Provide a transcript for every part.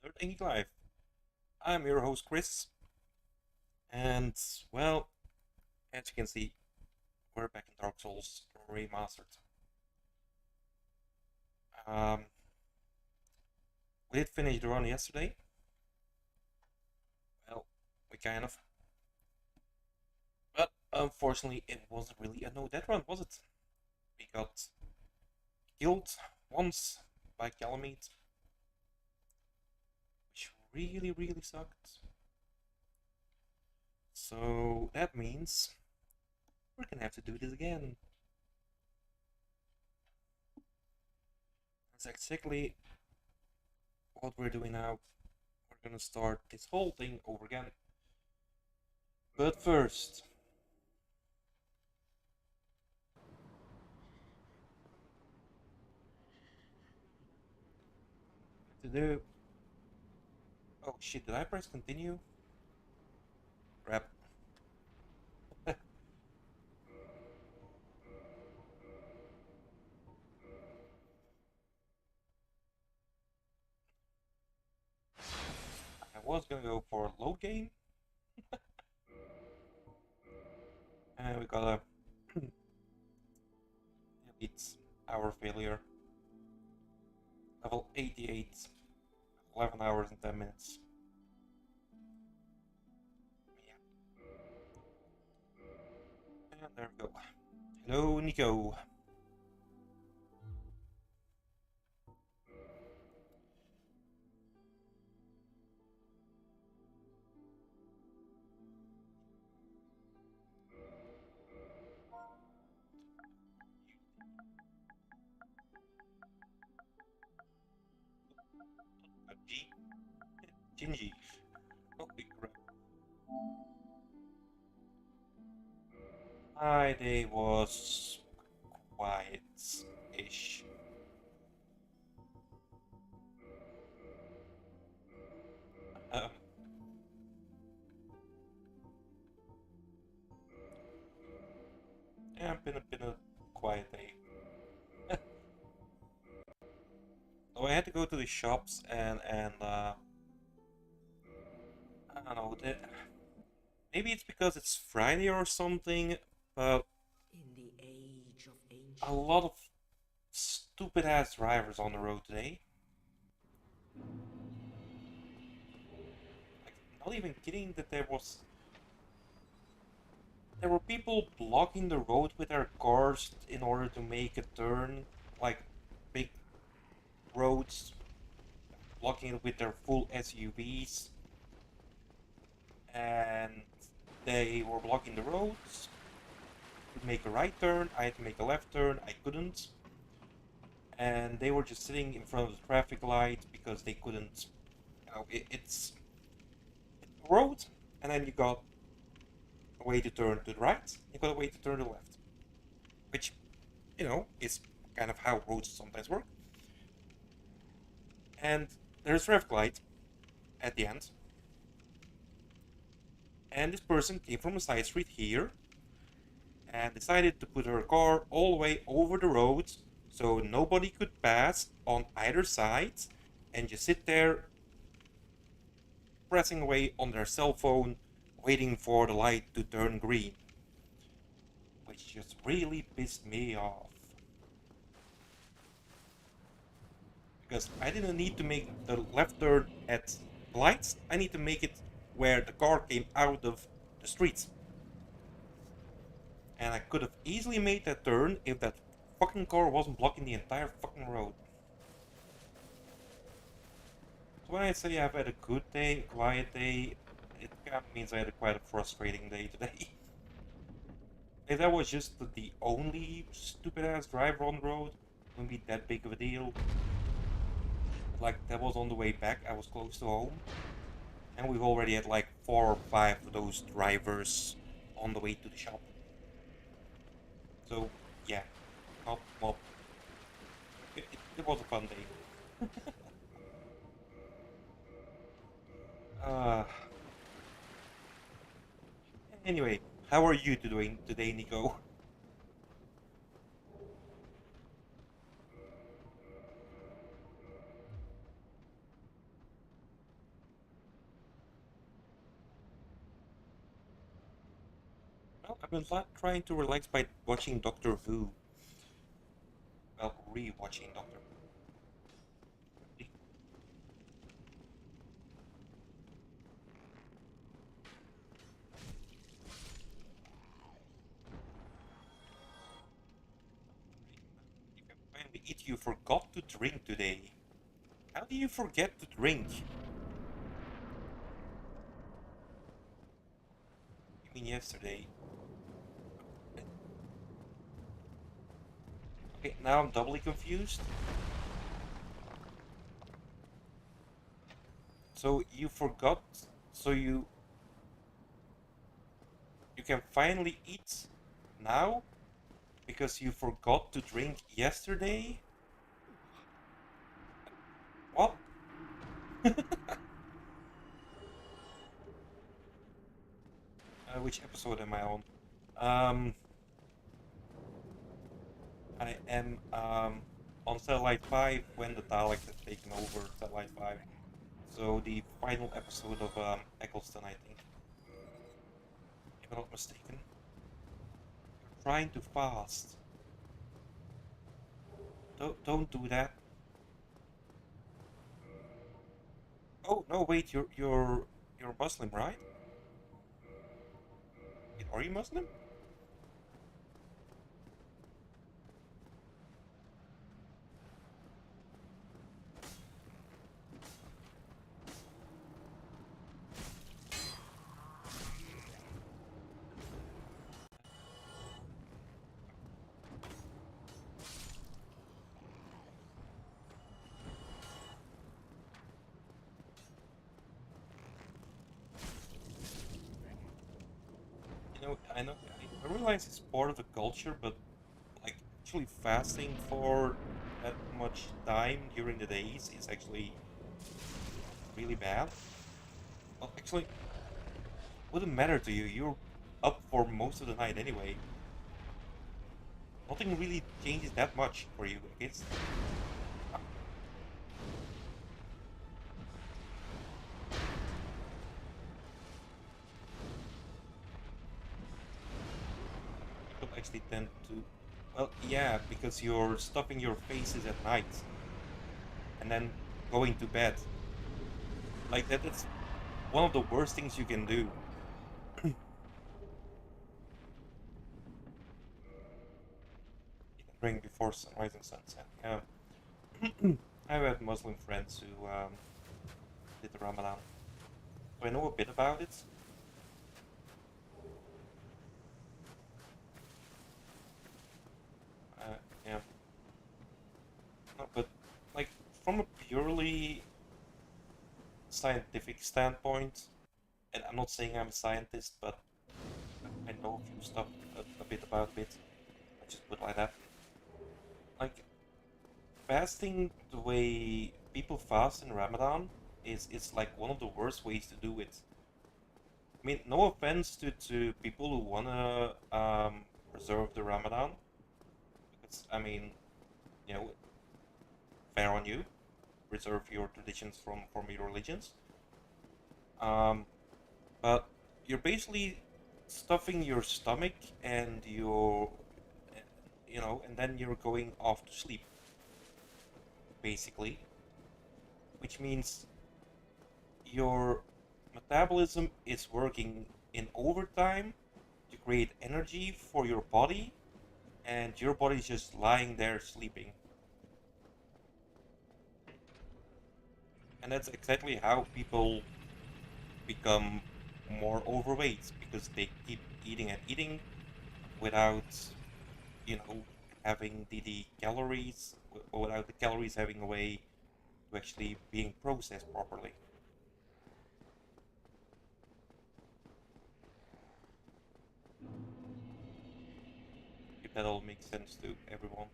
Third Ink Live. I'm your host Chris, and well, as you can see, we're back in Dark Souls Remastered. Um, we did finish the run yesterday. Well, we kind of, but unfortunately, it wasn't really a no death run, was it? We got killed once by Kalameet, which really sucked. So that means we're gonna have to do this again. That's exactly what we're doing now. We're gonna start this whole thing over again. But first, to do. Oh shit, did I press continue? Crap. I was gonna go for low gain, and we gotta delete our failure. Level 88, 11 hours and 10 minutes. Yeah, and there we go. Hello, Nico. G. Gingy. Holy crap. My day was quiet-ish. Um, yeah, been a quiet day. So I had to go to the shops and I don't know. Maybe it's because it's Friday or something, but In the age of a ancient. lot of stupid ass drivers on the road today. Like, not even kidding that there were people blocking the road with their cars in order to make a turn, like big roads, blocking it with their full SUVs, and they were blocking the roads. To make a right turn, I had to make a left turn, I couldn't, and they were just sitting in front of the traffic light because they couldn't. It's a road, and then you got a way to turn to the right, you got a way to turn to the left, which is kind of how roads sometimes work. And there's a traffic light at the end, and this person came from a side street here and decided to put her car all the way over the road so nobody could pass on either side and just sit there pressing away on their cell phone waiting for the light to turn green, which just really pissed me off. Because I didn't need to make the left turn at the lights, I need to make it where the car came out of the street. And I could have easily made that turn if that fucking car wasn't blocking the entire fucking road. So when I say I've had a good day, a quiet day, it kind of means I had quite a frustrating day today. If that was just the only stupid ass driver on the road, it wouldn't be that big of a deal. Like, that was on the way back, I was close to home, and we've already had like 4 or 5 of those drivers on the way to the shop. So, yeah, well, it was a fun day. Uh, anyway, how are you doing today, Nico? I've been trying to relax by watching Doctor Who. Well, re-watching Doctor Who. You can finally eat. You forgot to drink today. How do you forget to drink? You mean yesterday? Okay, now I'm doubly confused. So you forgot. So you can finally eat now because you forgot to drink yesterday. What? Which episode am I on? Um, I am on Satellite 5 when the Daleks have taken over Satellite 5. So the final episode of Eccleston, I think, if I'm not mistaken. You're trying to fast. Don't do that. Oh no, wait, you're Muslim, right? Are you Muslim? I know, I realize it's part of the culture, but like actually fasting for that much time during the days is actually really bad. Well, actually, wouldn't matter to you. You're up for most of the night anyway. Nothing really changes that much for you. It's people actually tend to, well, yeah, because you're stuffing your faces at night and then going to bed. Like that's one of the worst things you can do. Drink before sunrise and sunset. Yeah. I've had Muslim friends who did the Ramadan. So I know a bit about it. Yeah. No, but like from a purely scientific standpoint, and I'm not saying I'm a scientist, but I know a few stuff a bit about it. I just put it like that. Like fasting the way people fast in Ramadan is like one of the worst ways to do it. I mean, no offense to people who wanna preserve the Ramadan, because I mean, you know, fair on you. Preserve your traditions from your religions. Um, but you're basically stuffing your stomach and and then you're going off to sleep, basically, which means your metabolism is working in overtime to create energy for your body, and your body's just lying there sleeping. And that's exactly how people become more overweight because they keep eating and eating without, you know, having the calories, or without the calories having a way to actually being processed properly. If that all makes sense to everyone.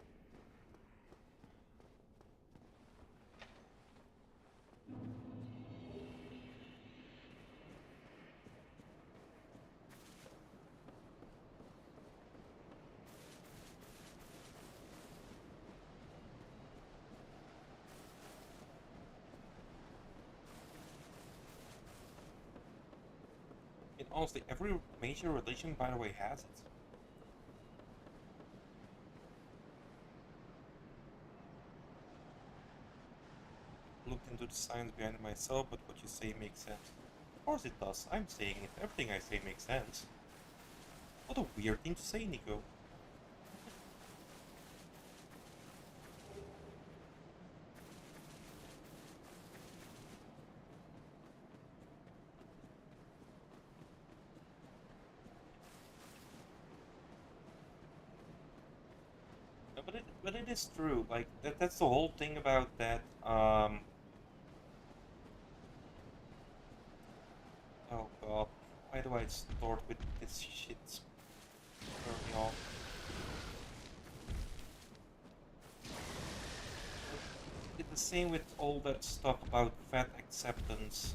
Honestly, every major religion, by the way, has it. Looked into the science behind it myself, but what you say makes sense. Of course it does. I'm saying it. Everything I say makes sense. What a weird thing to say, Nico. But it is true. Like that's the whole thing about that. Oh god, why do I start with this shit early on? It's the same with all that stuff about fat acceptance,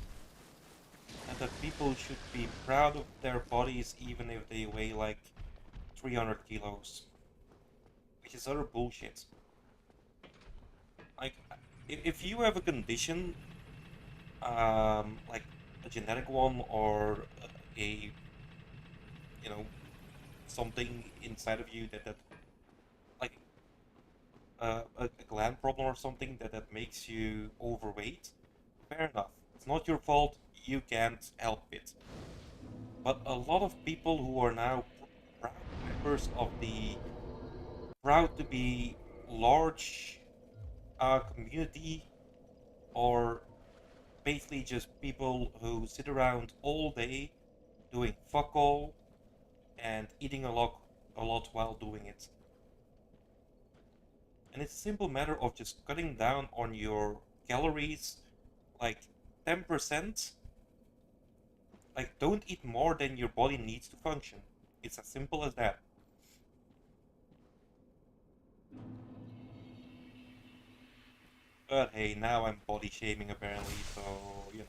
and that people should be proud of their bodies even if they weigh like 300 kilos, which is utter bullshit. Like, if you have a condition, like a genetic one or a, you know, something inside of you that like a gland problem or something that makes you overweight, fair enough. It's not your fault. You can't help it. But a lot of people who are now proud members of the proud to be large community, or basically just people who sit around all day doing fuck all and eating a lot while doing it. And it's a simple matter of just cutting down on your calories like 10%. Like, don't eat more than your body needs to function. It's as simple as that. But hey, now I'm body shaming apparently, so you know.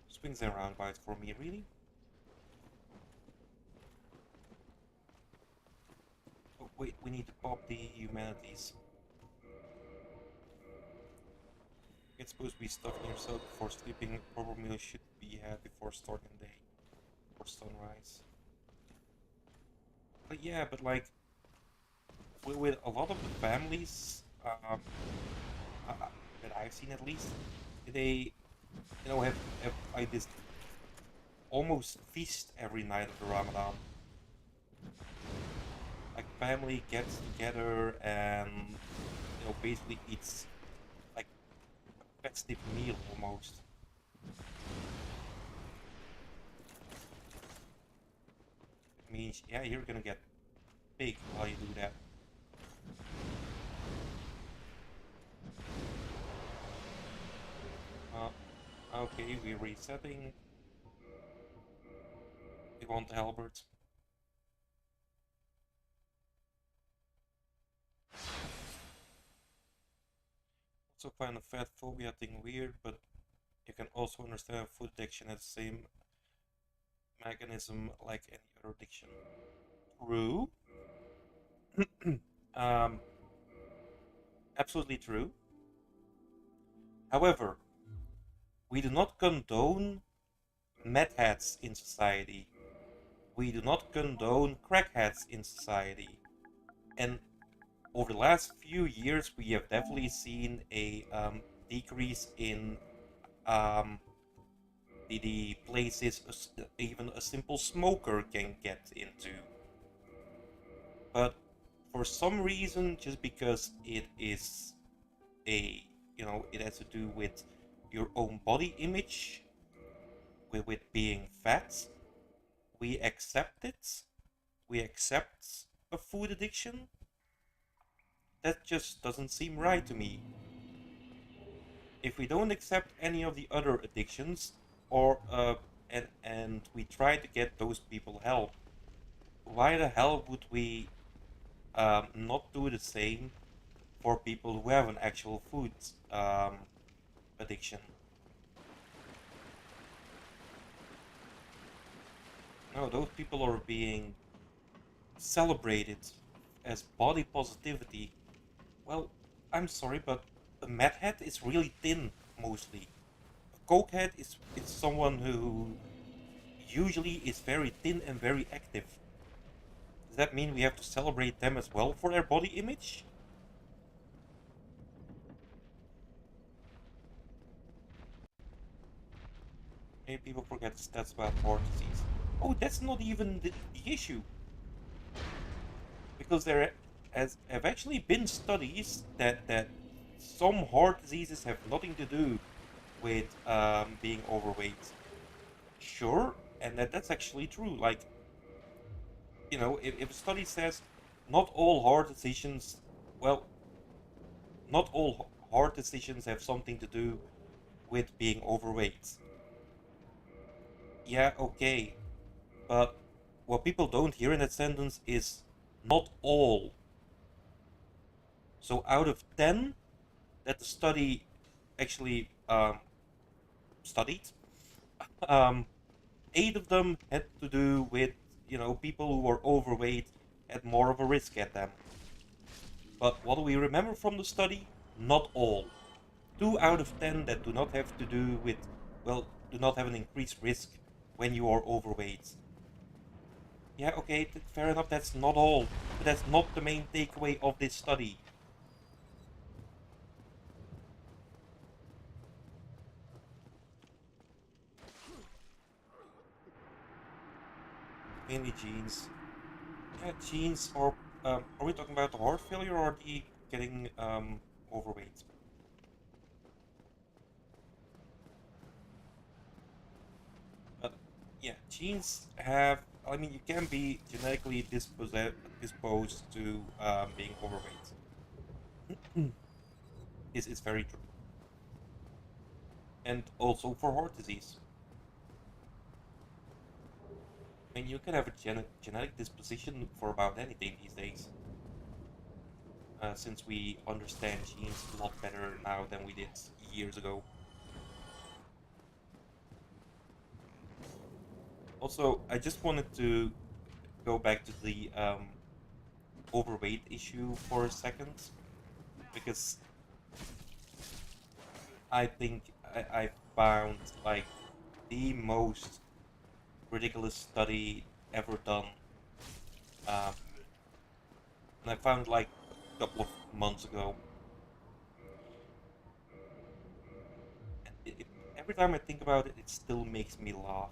Swings and roundabouts for me, really. Oh, wait, we need to pop the humanities. It's supposed to be stuffing yourself before sleeping. A proper meal should be had before starting the day or sunrise. But yeah, but like with a lot of the families that I've seen at least, they have like this almost feast every night of the Ramadan. Like family gets together and basically eats like a festive meal almost. It means yeah, you're gonna get big while you do that. Okay, we're resetting. We want Albert. Also find the fat phobia thing weird, but you can also understand food addiction as the same mechanism like any other addiction. True. um, Absolutely true. However, we do not condone meth heads in society. We do not condone crackheads in society. And over the last few years, we have definitely seen a decrease in um, the places even a simple smoker can get into. But for some reason, just because it is it has to do with your own body image, with being fat, we accept it. We accept a food addiction. That just doesn't seem right to me. If we don't accept any of the other addictions, or and we try to get those people help, why the hell would we not do the same for people who have an actual food addiction? No, those people are being celebrated as body positivity. Well, I'm sorry, but a meth head is really thin, mostly. A coke head is someone who usually is very thin and very active. Does that mean we have to celebrate them as well for their body image? Maybe people forget the stats about heart disease. Oh, that's not even the issue. Because there have actually been studies that some heart diseases have nothing to do with being overweight. Sure, and that's actually true. Like, if a study says not all heart decisions, well, not all heart decisions have something to do with being overweight. Yeah, okay, but what people don't hear in that sentence is not all. So out of 10 that the study actually studied, um, 8 of them had to do with, people who were overweight had more of a risk at them. But what do we remember from the study? Not all. 2 out of 10 that do not have to do with, well, do not have an increased risk when you are overweight. Yeah, okay, fair enough, that's not all. But that's not the main takeaway of this study. Mainly genes. Yeah, genes, or are we talking about the heart failure or the getting overweight? But yeah, genes have. I mean, you can be genetically disposed to being overweight. Is very true, and also for heart disease. I mean, you can have a genetic disposition for about anything these days, since we understand genes a lot better now than we did years ago. Also, I just wanted to go back to the overweight issue for a second, because I think I found like the most ridiculous study ever done. Um, and I found like a couple of months ago. And every time I think about it, it still makes me laugh.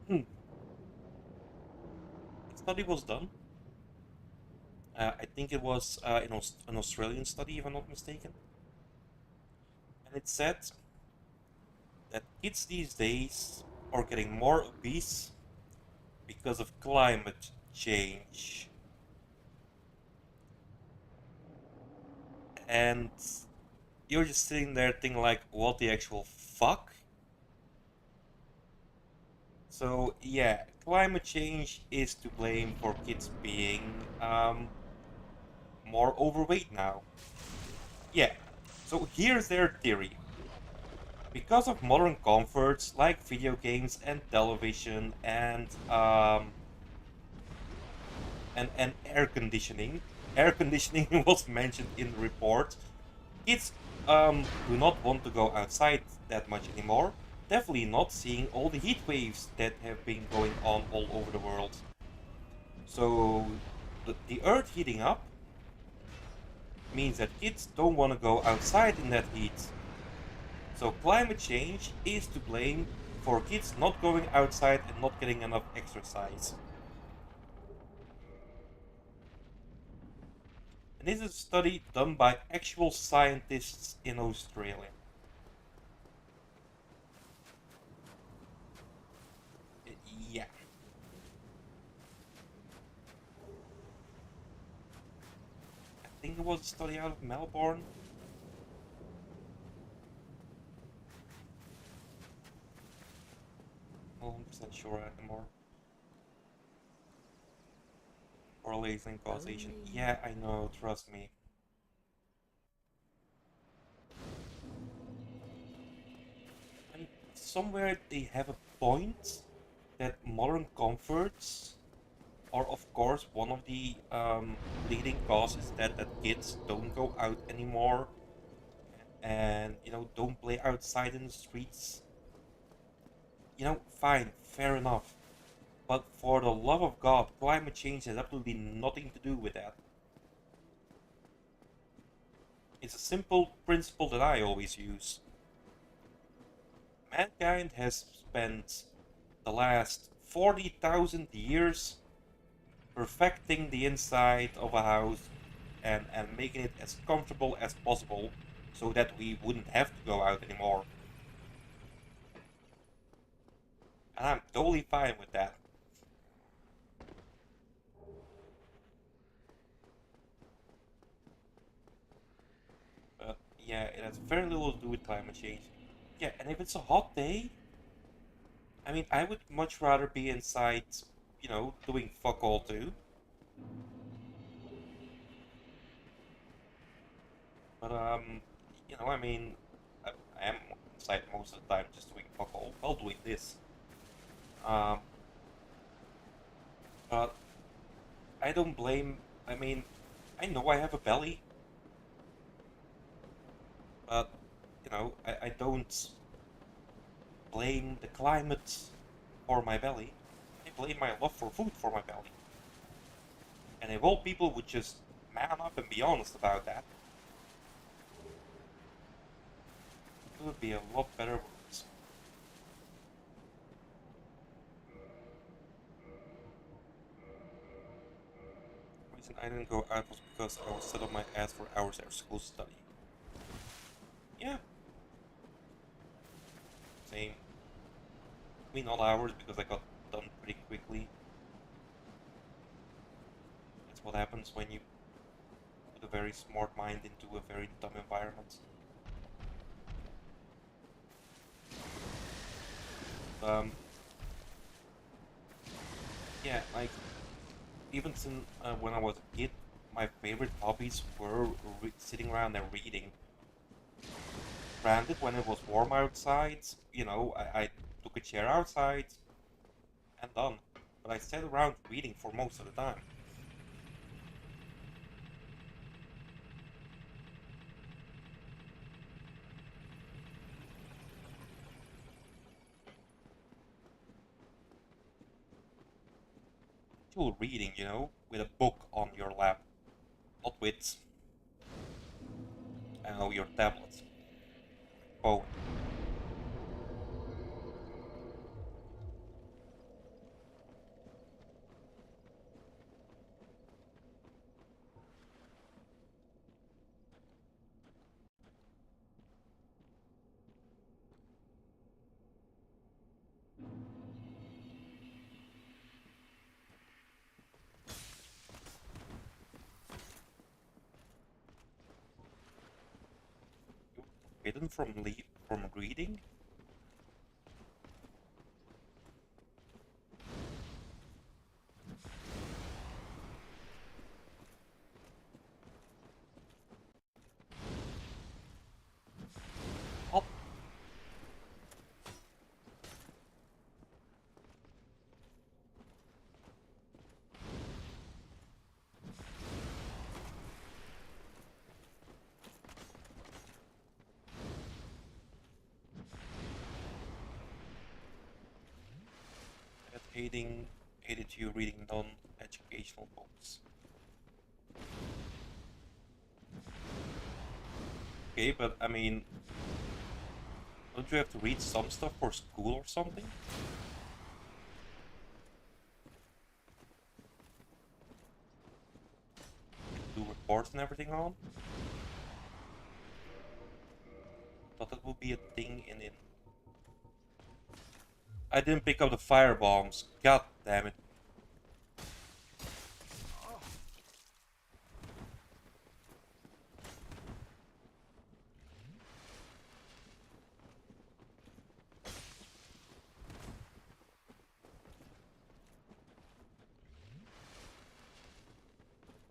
The study was done. I think it was an Australian study, if I'm not mistaken. And it said that kids these days are getting more obese because of climate change. And you're just sitting there thinking like, what the actual fuck? So yeah, climate change is to blame for kids being more overweight now. Yeah. So here's their theory. Because of modern comforts like video games and television and air conditioning was mentioned in the report. Kids do not want to go outside that much anymore. Definitely not seeing all the heat waves that have been going on all over the world. So the Earth heating up means that kids don't want to go outside in that heat. So climate change is to blame for kids not going outside and not getting enough exercise. And this is a study done by actual scientists in Australia. Yeah, I think it was a study out of Melbourne. 100% sure anymore. Correlation causation. Only Yeah, I know, trust me. And somewhere they have a point that modern comforts Or of course, one of the leading causes is that kids don't go out anymore and don't play outside in the streets. Fine, fair enough. But for the love of God, climate change has absolutely nothing to do with that. It's a simple principle that I always use. Mankind has spent the last 40,000 years perfecting the inside of a house and making it as comfortable as possible so that we wouldn't have to go out anymore. And I'm totally fine with that. But yeah, it has very little to do with climate change. Yeah, and if it's a hot day, I mean, I would much rather be inside, doing fuck all too. But I mean, I am inside most of the time just doing fuck all while doing this. Um, but I don't blame. I mean, I know I have a belly, but I don't blame the climate for my belly. I blame my love for food for my belly. And if all people would just man up and be honest about that, it would be a lot better world. The reason I didn't go out was because I was set on my ass for hours after school studying. Yeah, same. I mean, not hours because I got done pretty quickly. That's what happens when you put a very smart mind into a very dumb environment. Um, yeah, like even since when I was a kid, my favorite hobbies were sitting around and reading. Granted, when it was warm outside, I took a chair outside and done. But I sat around reading for most of the time. Actual reading, with a book on your lap, not with, I don't know, your tablet, phone. You're forbidden from reading. What? At aided you reading non-educational books. Okay, but I mean, don't you have to read some stuff for school or something? Do reports and everything on? Thought that would be a thing in. I didn't pick up the fire bombs. God damn it.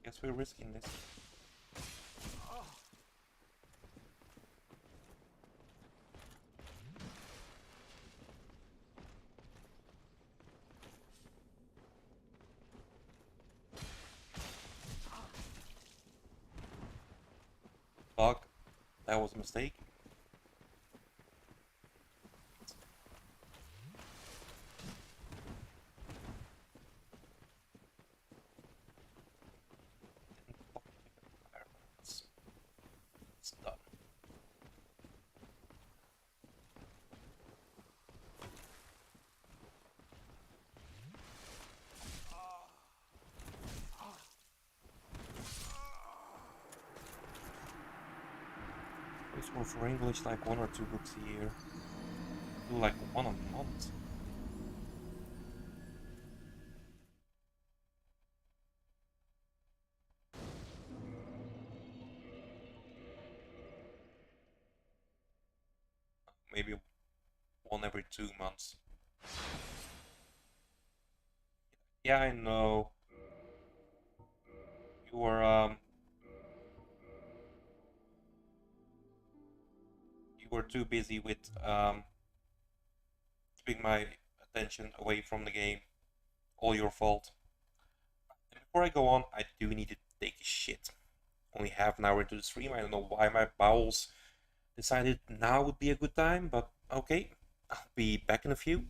Guess we're risking this. That was a mistake. It's, it's done. Just more for English, like 1 or 2 books a year. Do like one a month. Maybe one every 2 months. Yeah, I know. You were you were too busy with keeping my attention away from the game. All your fault. And before I go on, I do need to take a shit. Only half an hour into the stream. I don't know why my bowels decided now would be a good time, but okay. I'll be back in a few.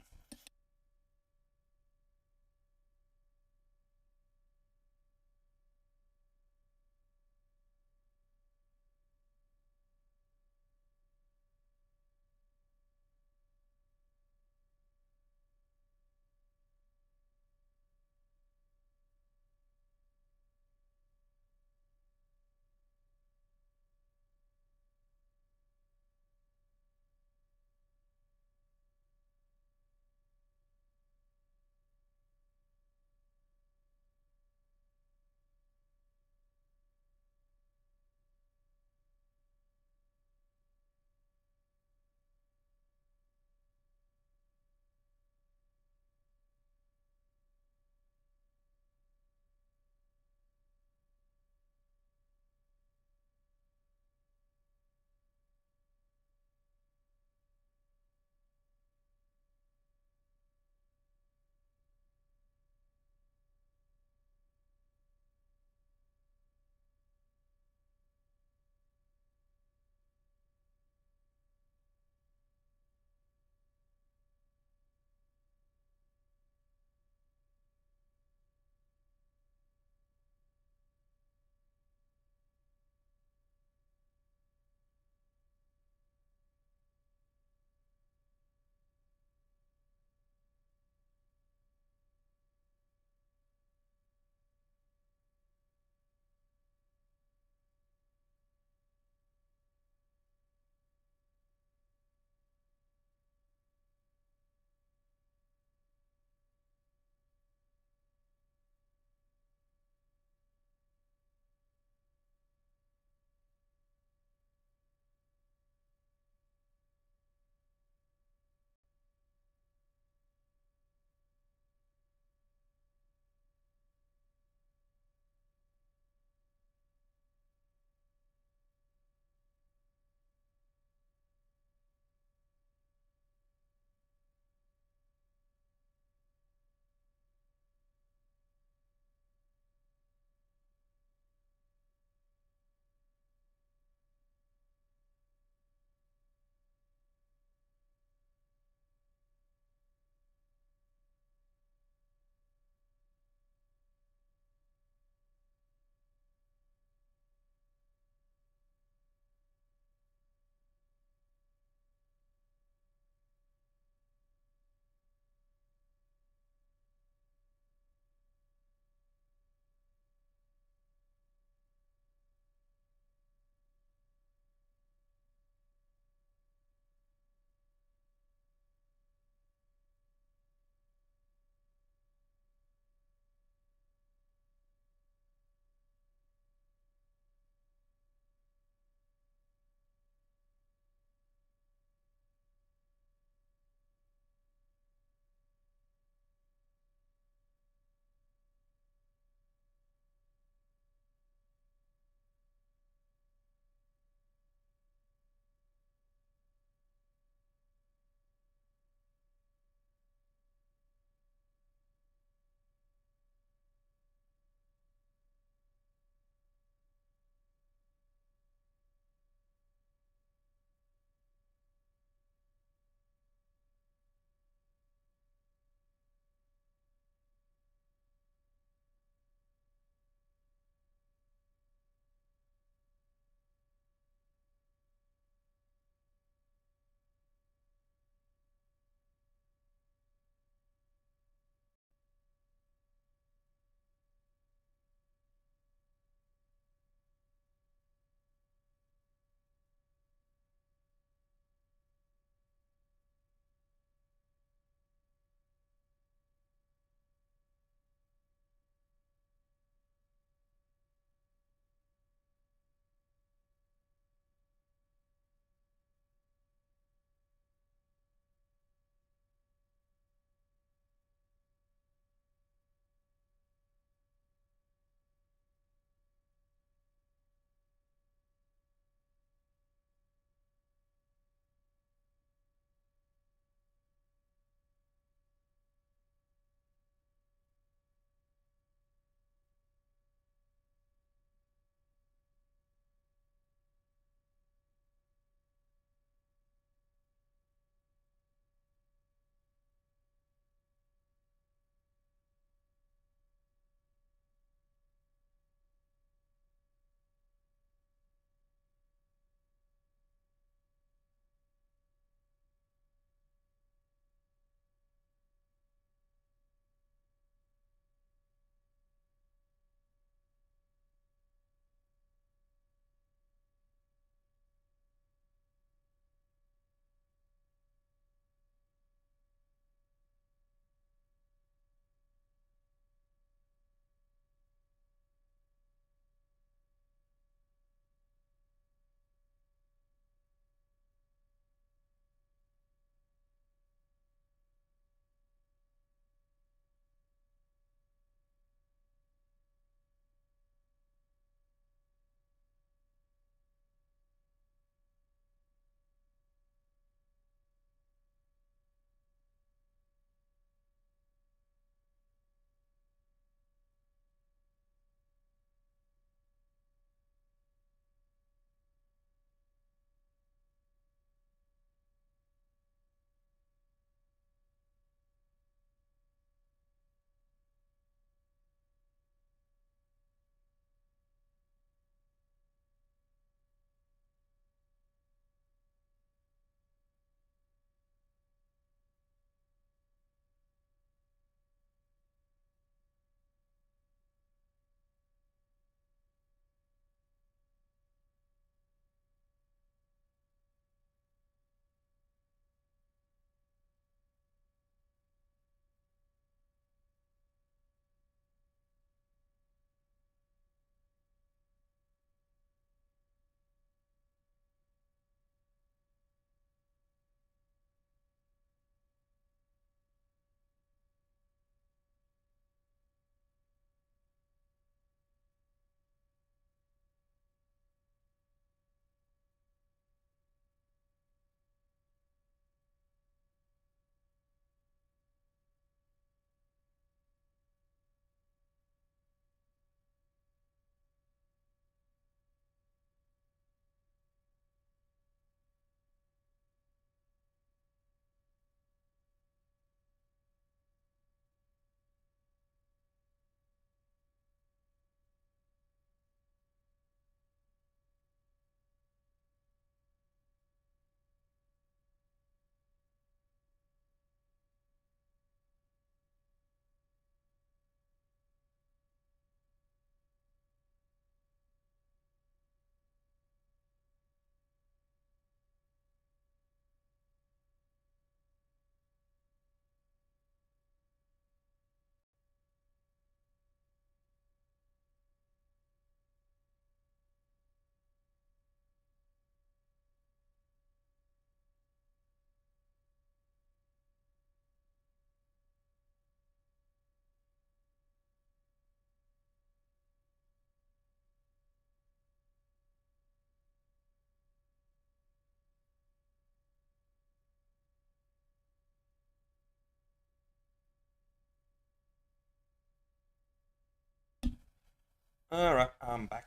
Alright, I'm back.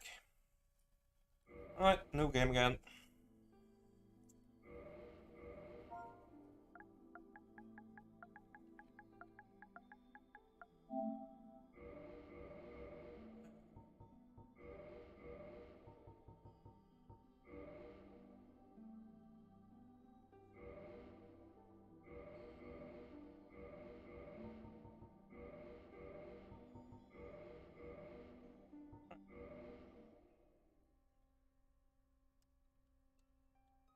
Alright, new game again.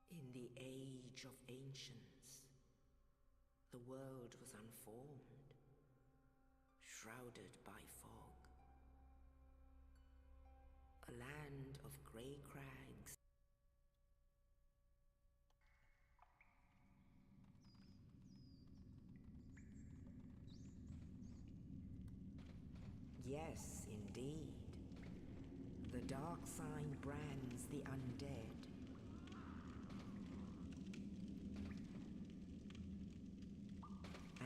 In the age of ancients, the world was unformed, shrouded by fog. A land of grey crags. Yes, indeed. The dark sign brands the undead.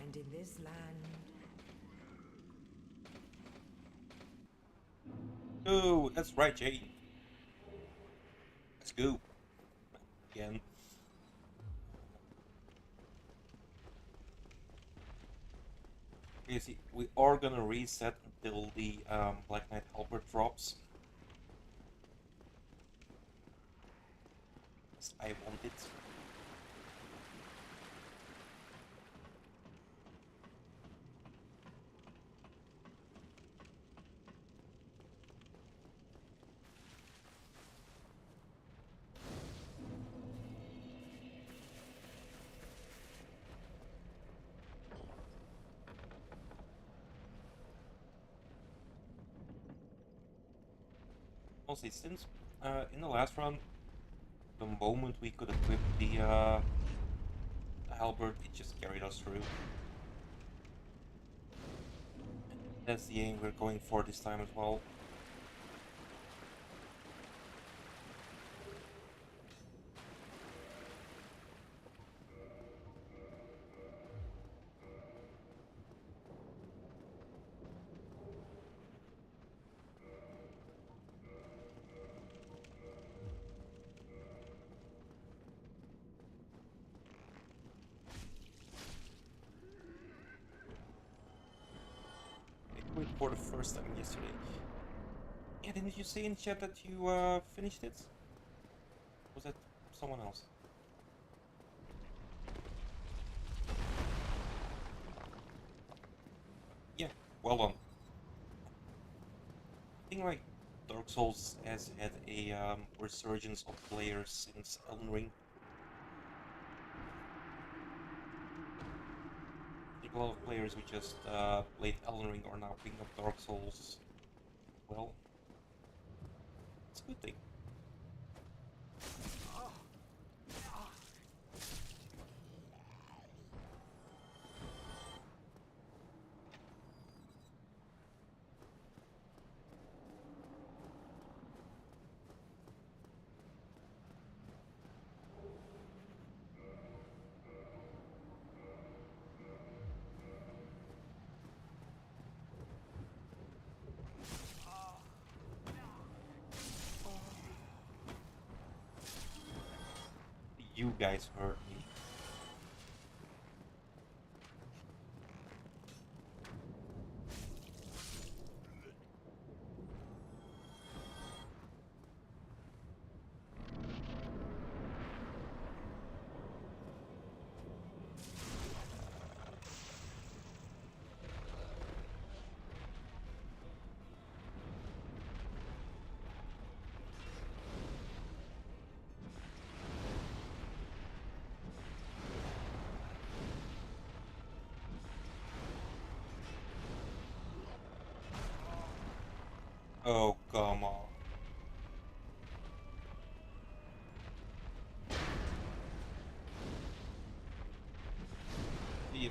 And in this land, Oh, that's right, Jane. Let's go. Again. You see, we are gonna reset until the Black Knight Halberd drops. Yes, I want it. Also, since in the last run, the moment we could equip the halberd, it just carried us through. That's the aim we're going for this time as well. I quit for the first time yesterday. Yeah, didn't you say in chat that you finished it? Was that someone else? Yeah, well done. I think like Dark Souls has had a resurgence of players since Elden Ring. I think a lot of players who just played Elden Ring are now picking up Dark Souls. Well, it's a good thing. You guys hurt me. Oh, come on. Yeah.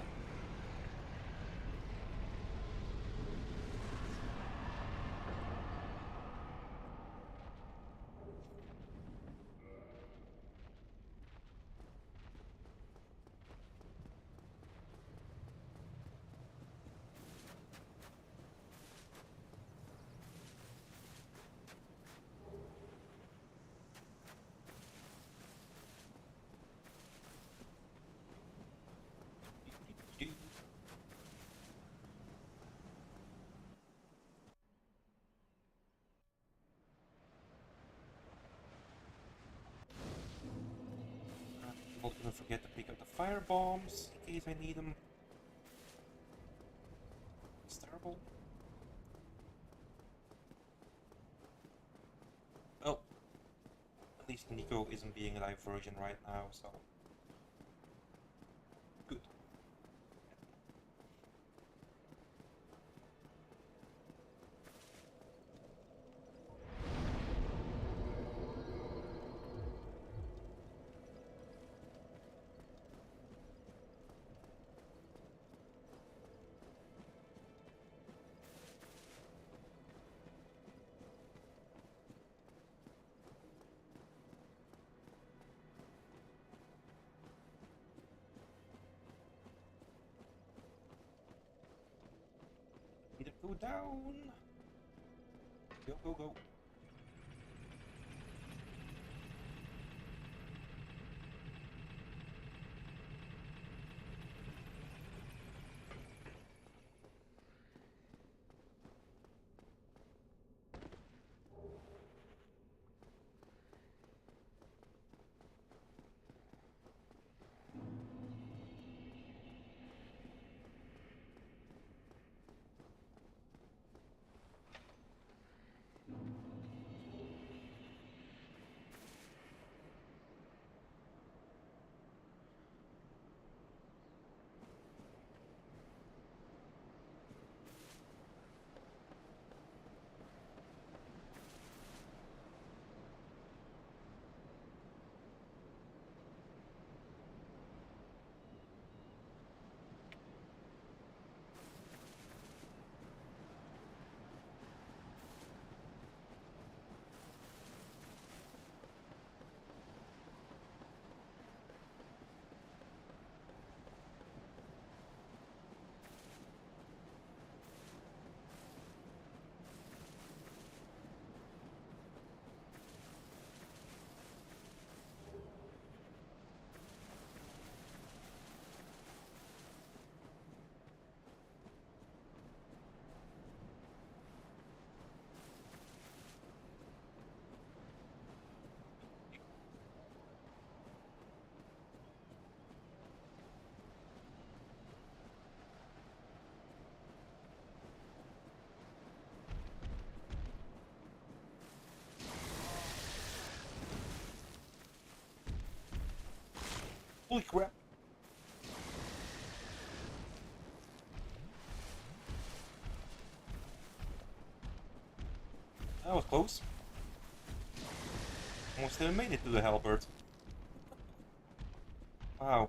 fire bombs in case I need them. It's terrible. Well, at least Nico isn't being a diversion right now, so good. Need to go down. Go, go, go. Holy crap! That was close. Almost didn't made it to the halberd. Wow.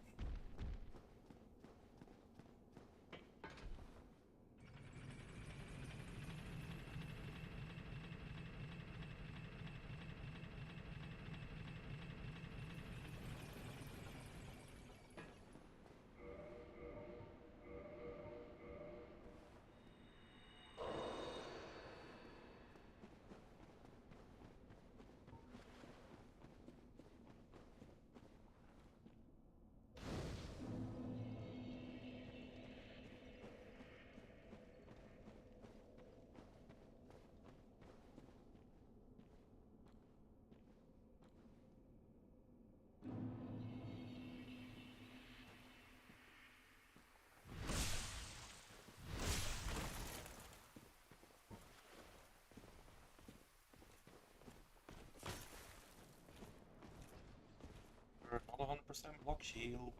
Not 100% block shield.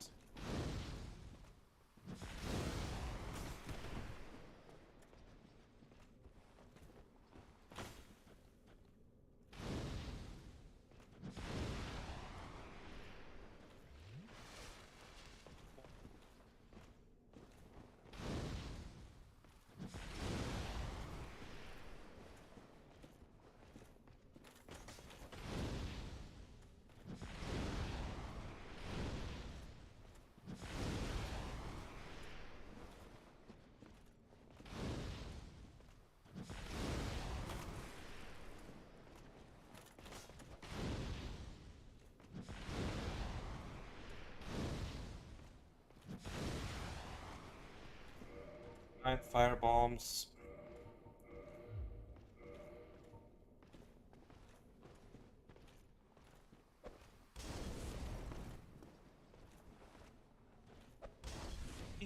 Nine fire bombs.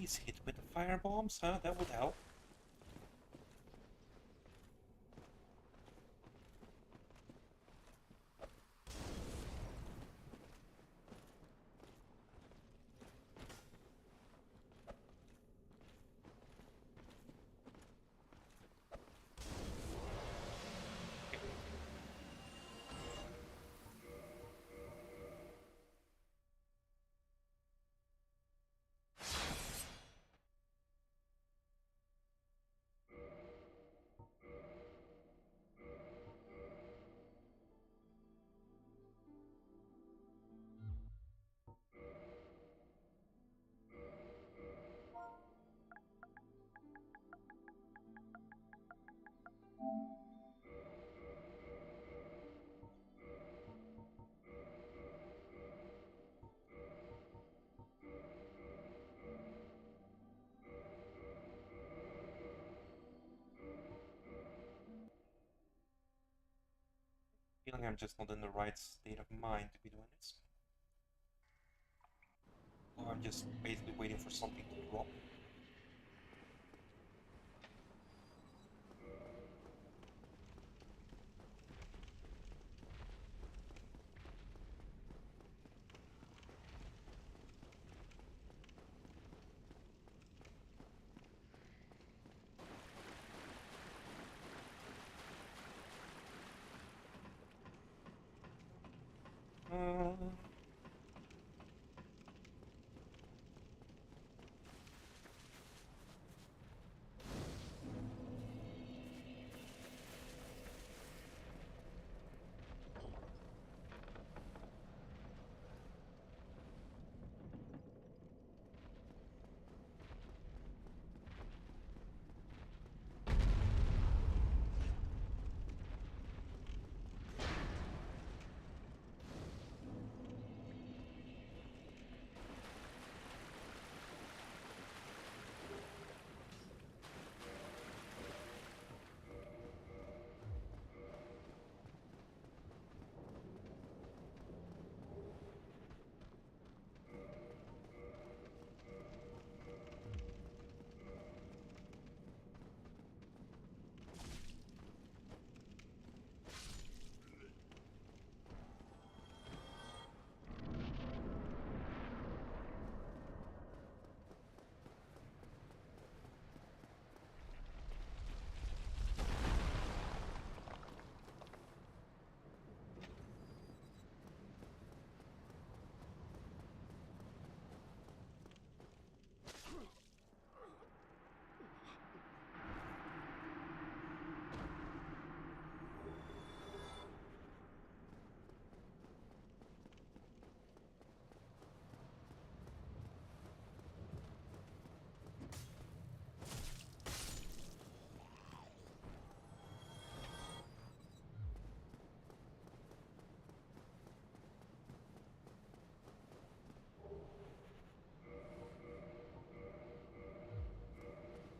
enemies hit with the fire bombs, huh? That would help. Feeling I'm just not in the right state of mind to be doing this. So I'm just basically waiting for something to drop.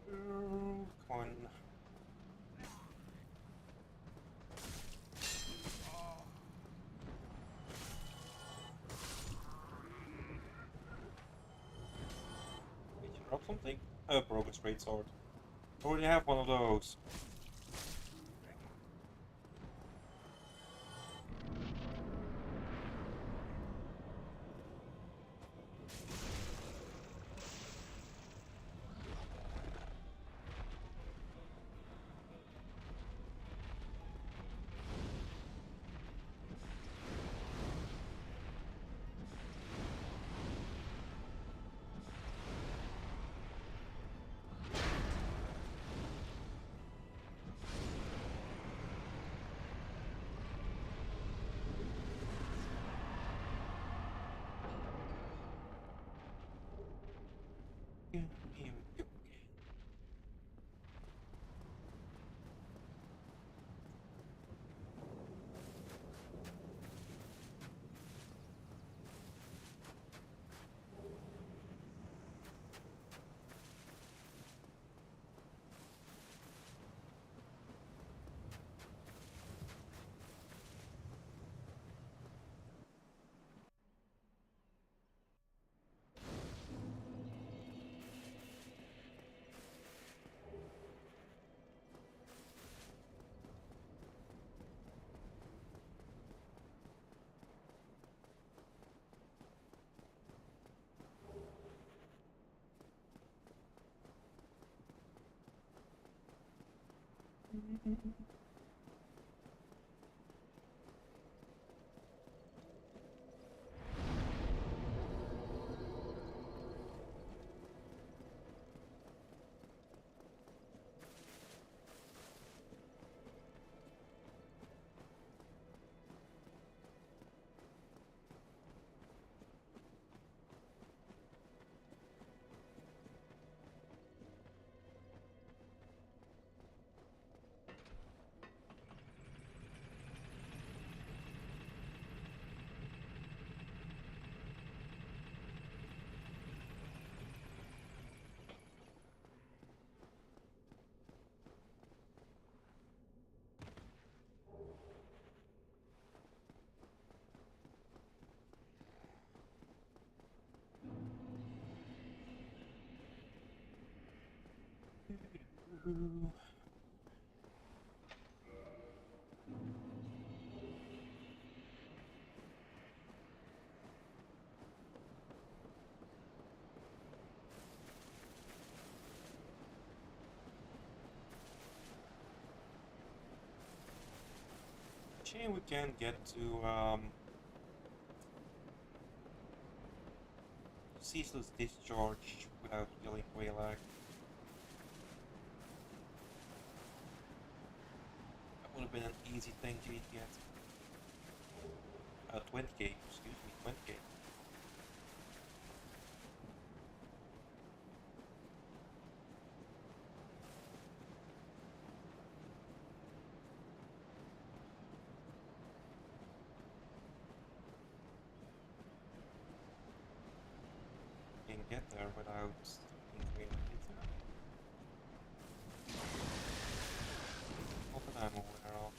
Uh, come on. Did you drop something? Broken straight sword. Already have one of those. Shame we can't get to ceaseless discharge without killing Quelaag. That would have been an easy thing to get. 20k, excuse me, 20k. Can get there without being open ammo wear off.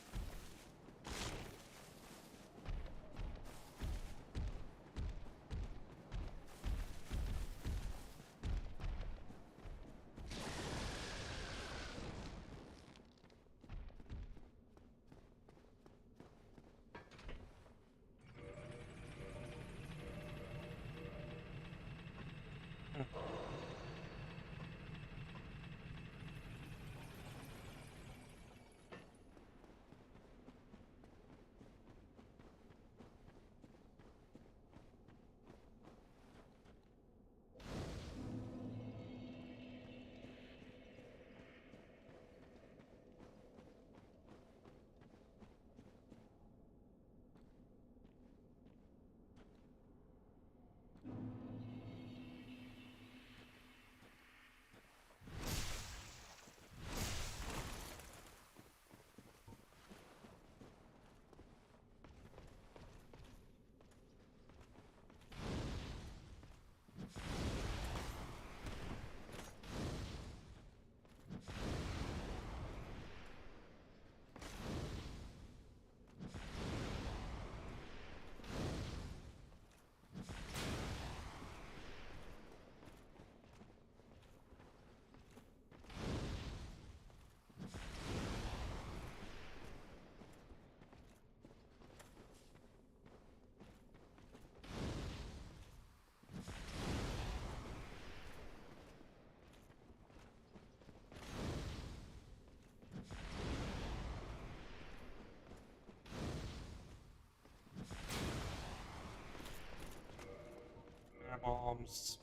Air bombs.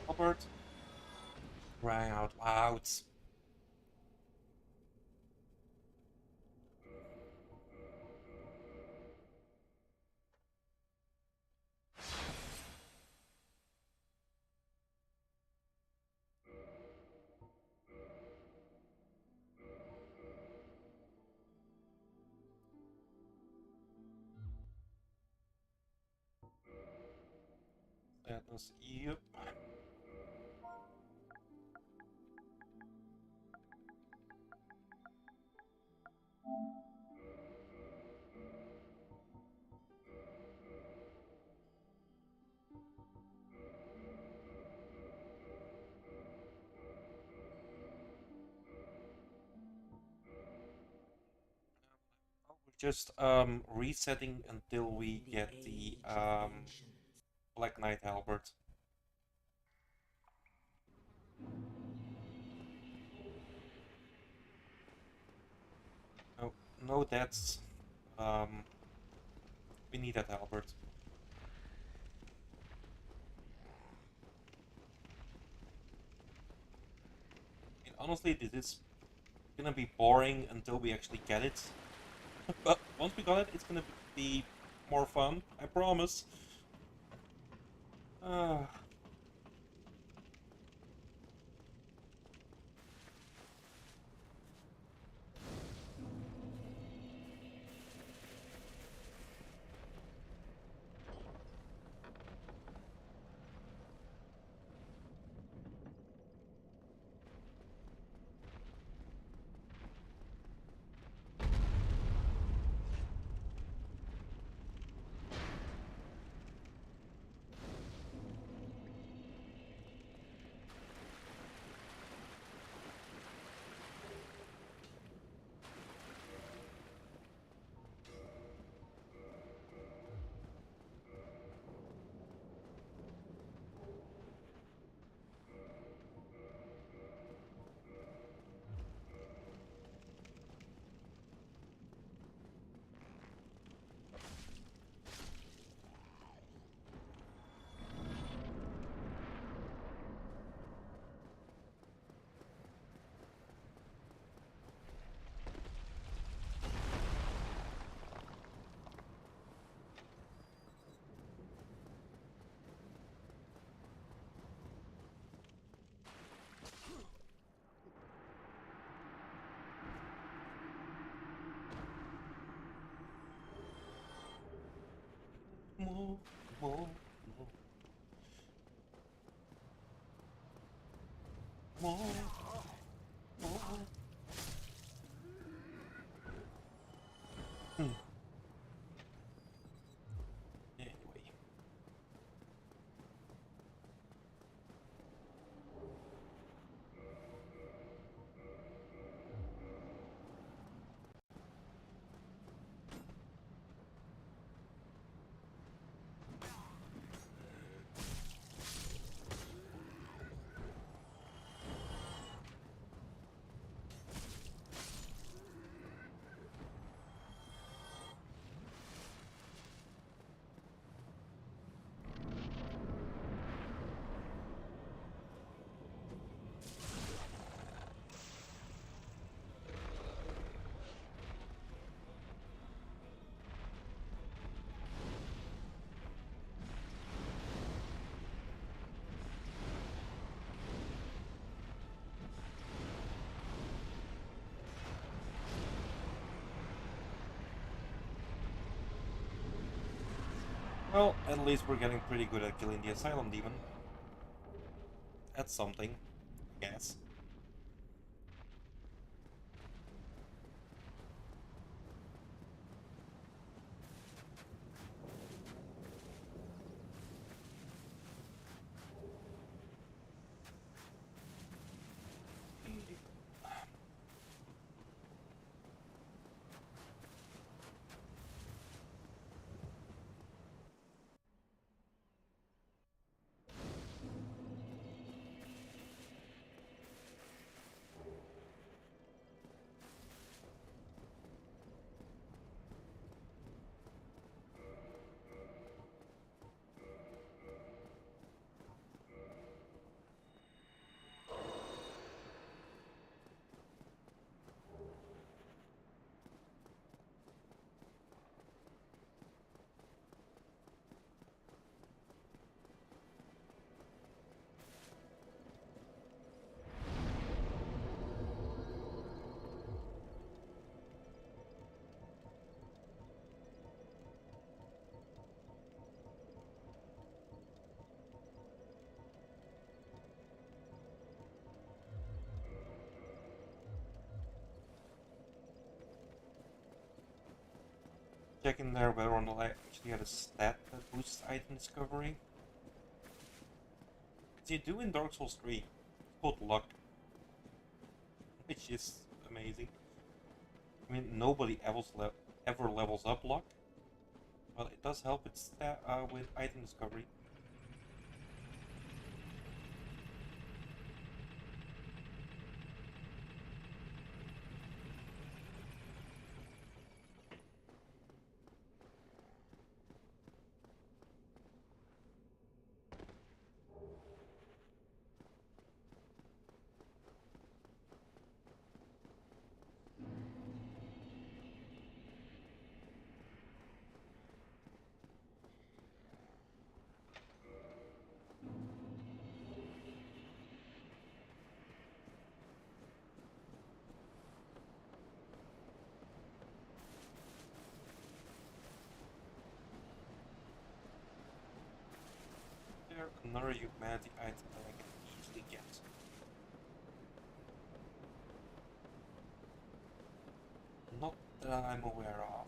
Albert. Rang out loud. Sadness, yep. Just resetting until we The get the age of ancients. Black Knight Halberd. No, no, that's we need that halberd. And honestly, this is gonna be boring until we actually get it. But once we got it, it's gonna be more fun. I promise. Uh, more, more, more, more, more. Hmm. Anyway. Well, at least we're getting pretty good at killing the Asylum Demon. That's something, I guess. Checking there whether or not I actually had a stat that boosts item discovery. As you do in Dark Souls 3. It's called luck, which is amazing. I mean, nobody ever levels up luck. Well, it does help with item discovery. There, another humanity item that I can easily get. Not that I'm aware of.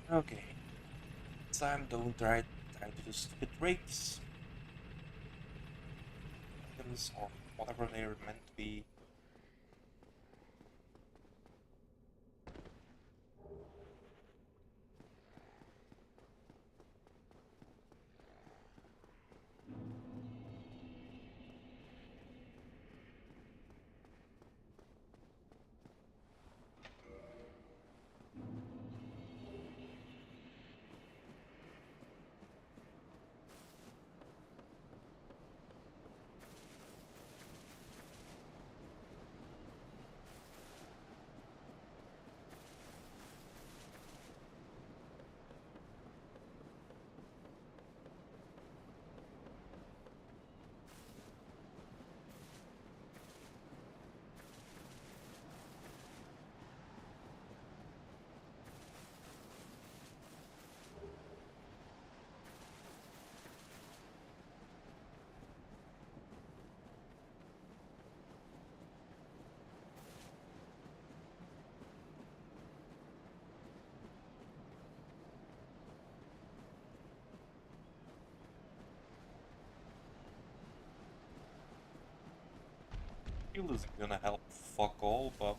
Okay. Time don't die to the stupid rakes. Items or whatever they're meant to be. Fuel isn't gonna help fuck all, but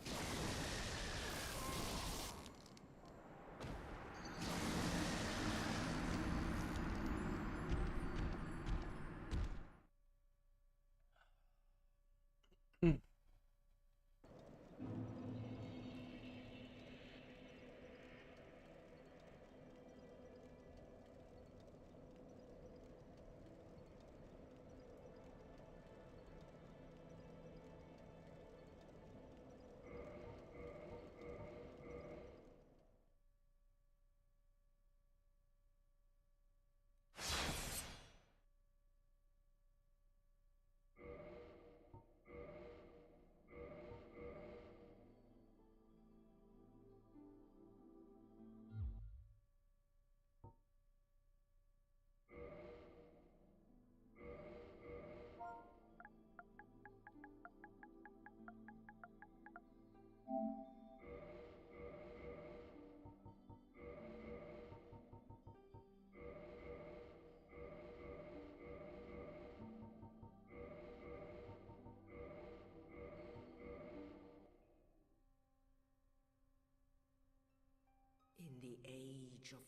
hmm. In the age of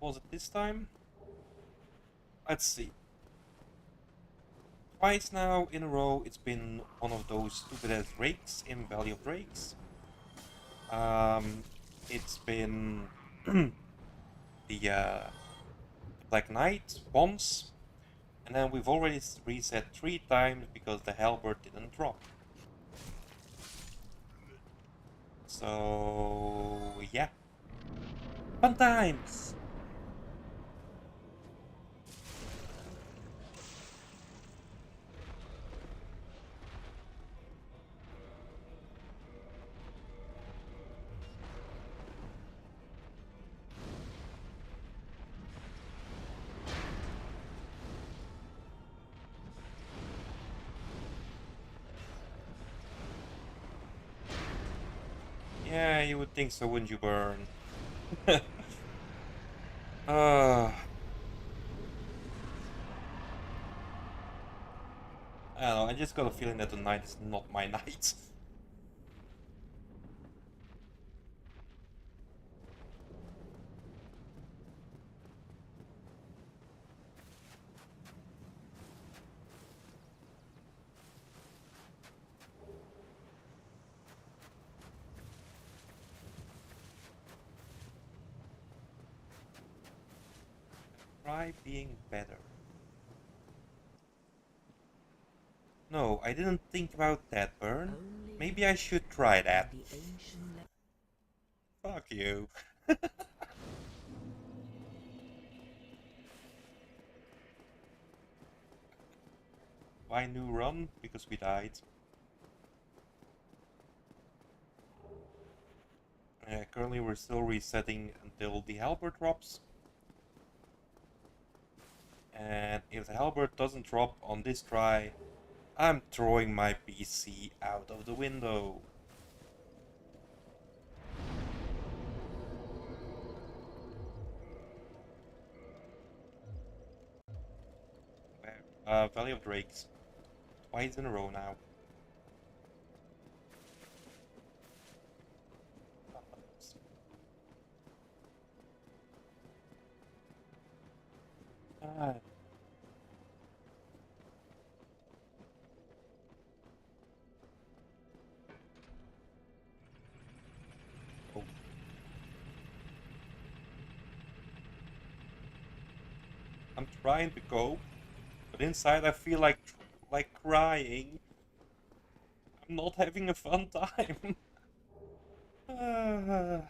Was it this time? Let's see. Twice now in a row, it's been one of those stupid ass drakes in Valley of Drakes. It's been the Black Knight once, and then we've already reset 3 times because the halberd didn't drop. So yeah, fun times. Yeah, you would think so, wouldn't you, Burn? uh, I don't know, I just got a feeling that tonight is not my night. Try being better. No, I didn't think about that, Burn. Only Maybe I should try in that. the ancient Fuck you. Why new run? Because we died. Currently we're still resetting until the halberd drops. And if the halberd doesn't drop on this try, I'm throwing my PC out of the window. Valley of Drakes. Twice in a row now. Ah, oh. I'm trying to go, but inside I feel like crying. I'm not having a fun time. Ah.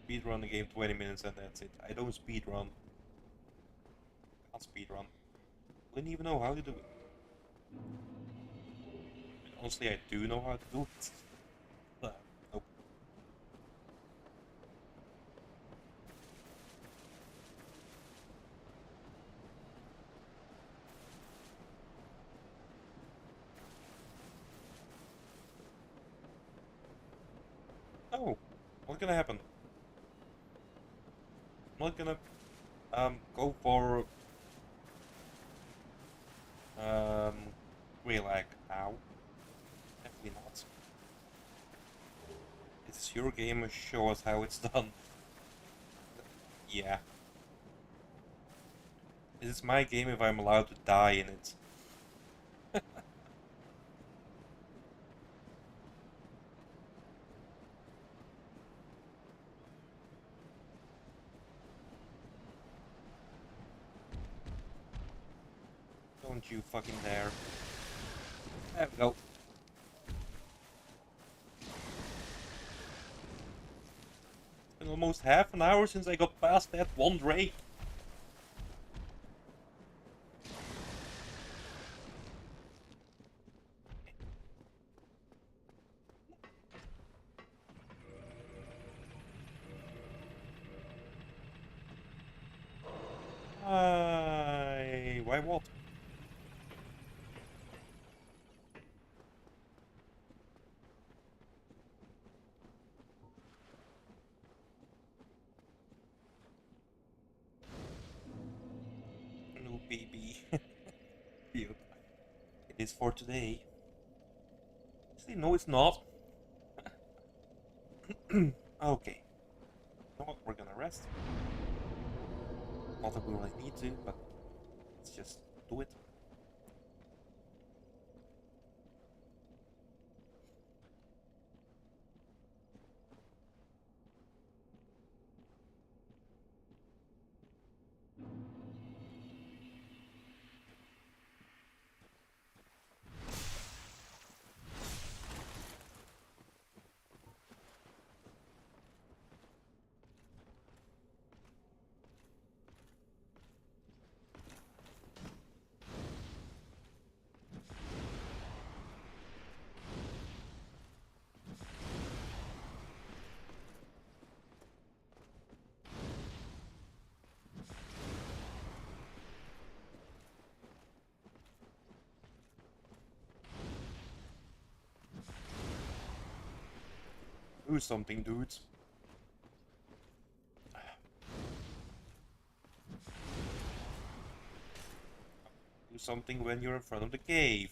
Speedrun the game 20 minutes and that's it. I don't speedrun. Can't speedrun. Wouldn't even know how to do it. Honestly, I do know how to do it. Nope. Oh, what's gonna happen? I'm not gonna go for um Greylag now. Definitely not. It's your game, show us how it's done. Yeah. This is my game if I'm allowed to die in it. Don't you fucking dare. There we go. It's been almost half an hour since I got past that one Drake. Why what? No baby. Yep. It is for today. Actually, no, it's not. Okay. You know what? We're gonna rest. Not that we really need to, but let's just do it. Do something, dudes. Do something when you're in front of the cave.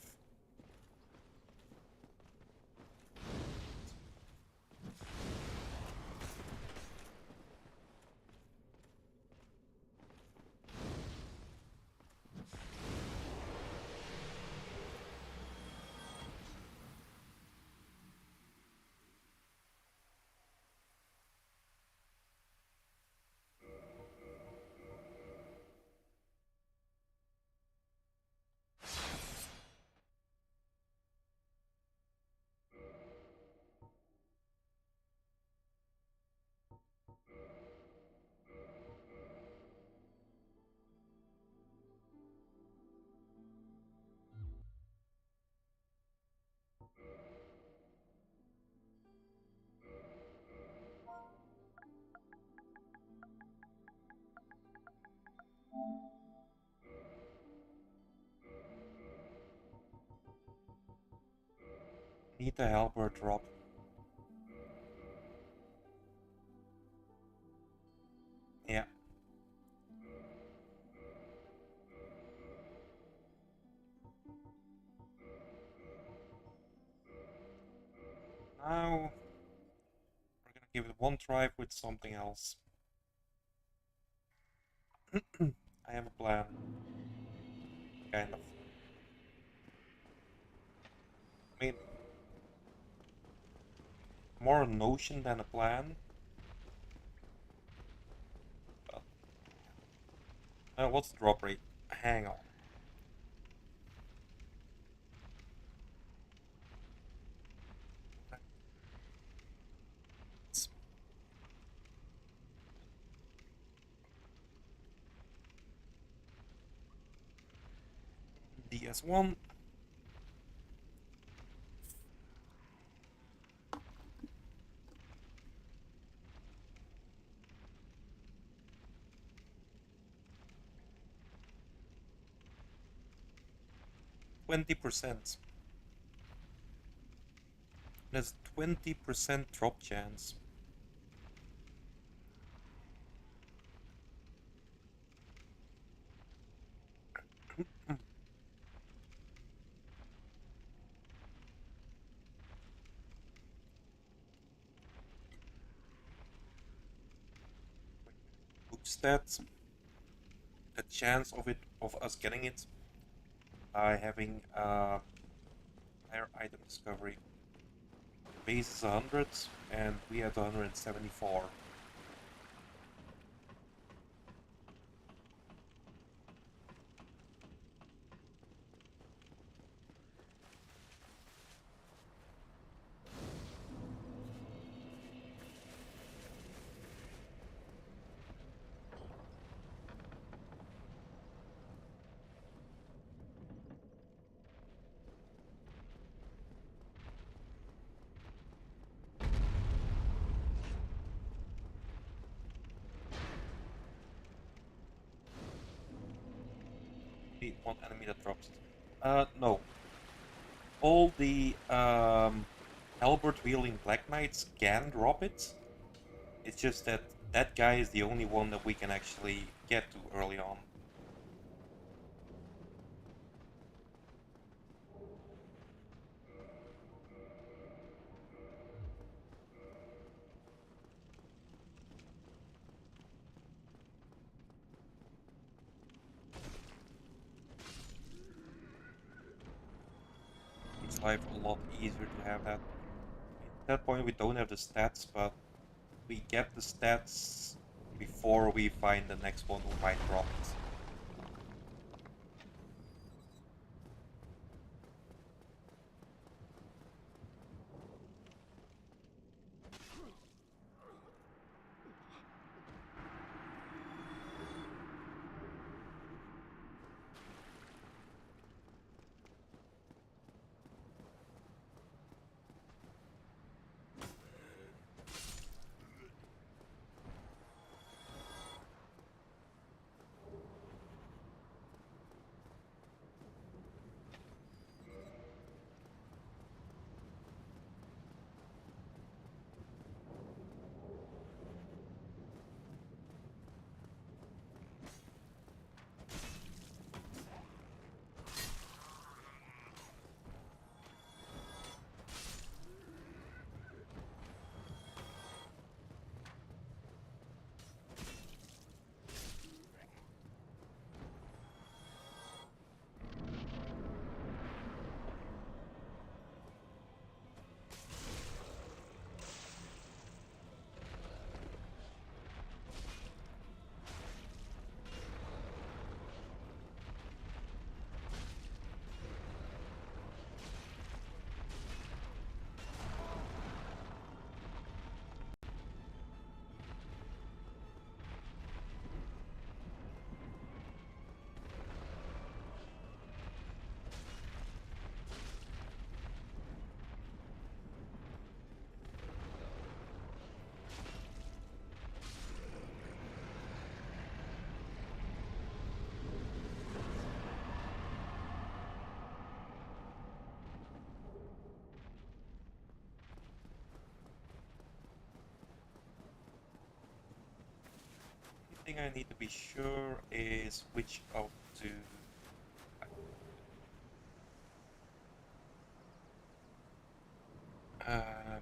Need to help her drop. Yeah. Now we're gonna give it one try with something else. I have a plan. Kind of. I mean, more a notion than a plan. But what's the drop rate? Hang on. It's DS1. 20%. There's 20% drop chance. Boost that. The chance of us getting it by having higher item discovery. Base is 100 and we had 174. The one enemy that drops it. No. All the halberd wielding Black Knights can drop it. It's just that that guy is the only one that we can actually get to early on. makes life a lot easier to have that. At that point, we don't have the stats, but we get the stats before we find the next one who might drop it. The thing I need to be sure is which of the um,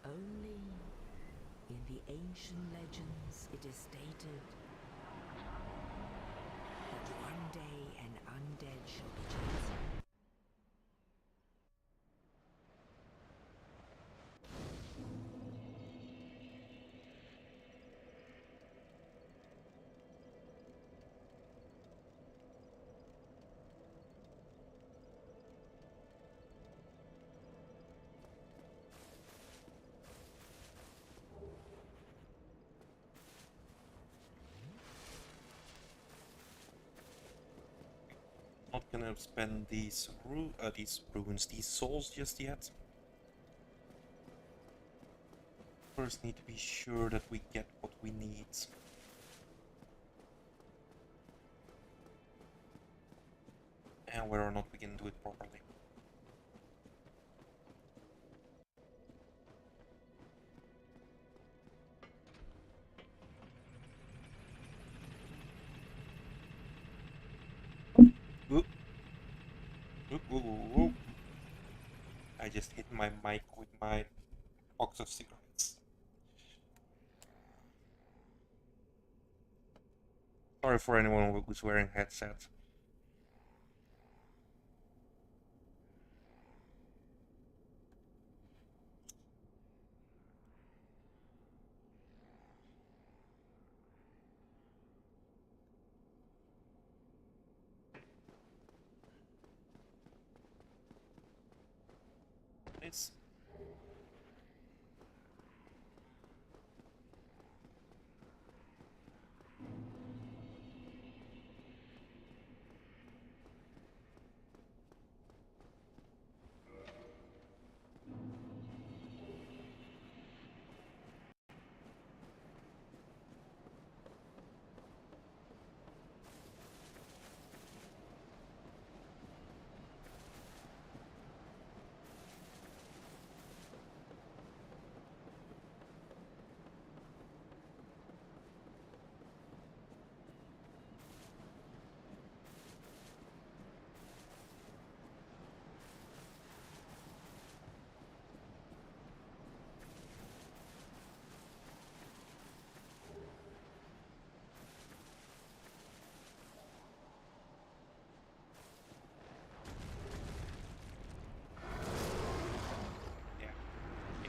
Only in the ancient legends it is stated that one day an undead shall be chosen. not gonna spend these runes, these souls just yet. First, need to be sure that we get what we need. And whether or not we can do it properly. Oop. Oop, oop, oop, oop. I just hit my mic with my box of cigarettes. Sorry for anyone who's wearing headset. It's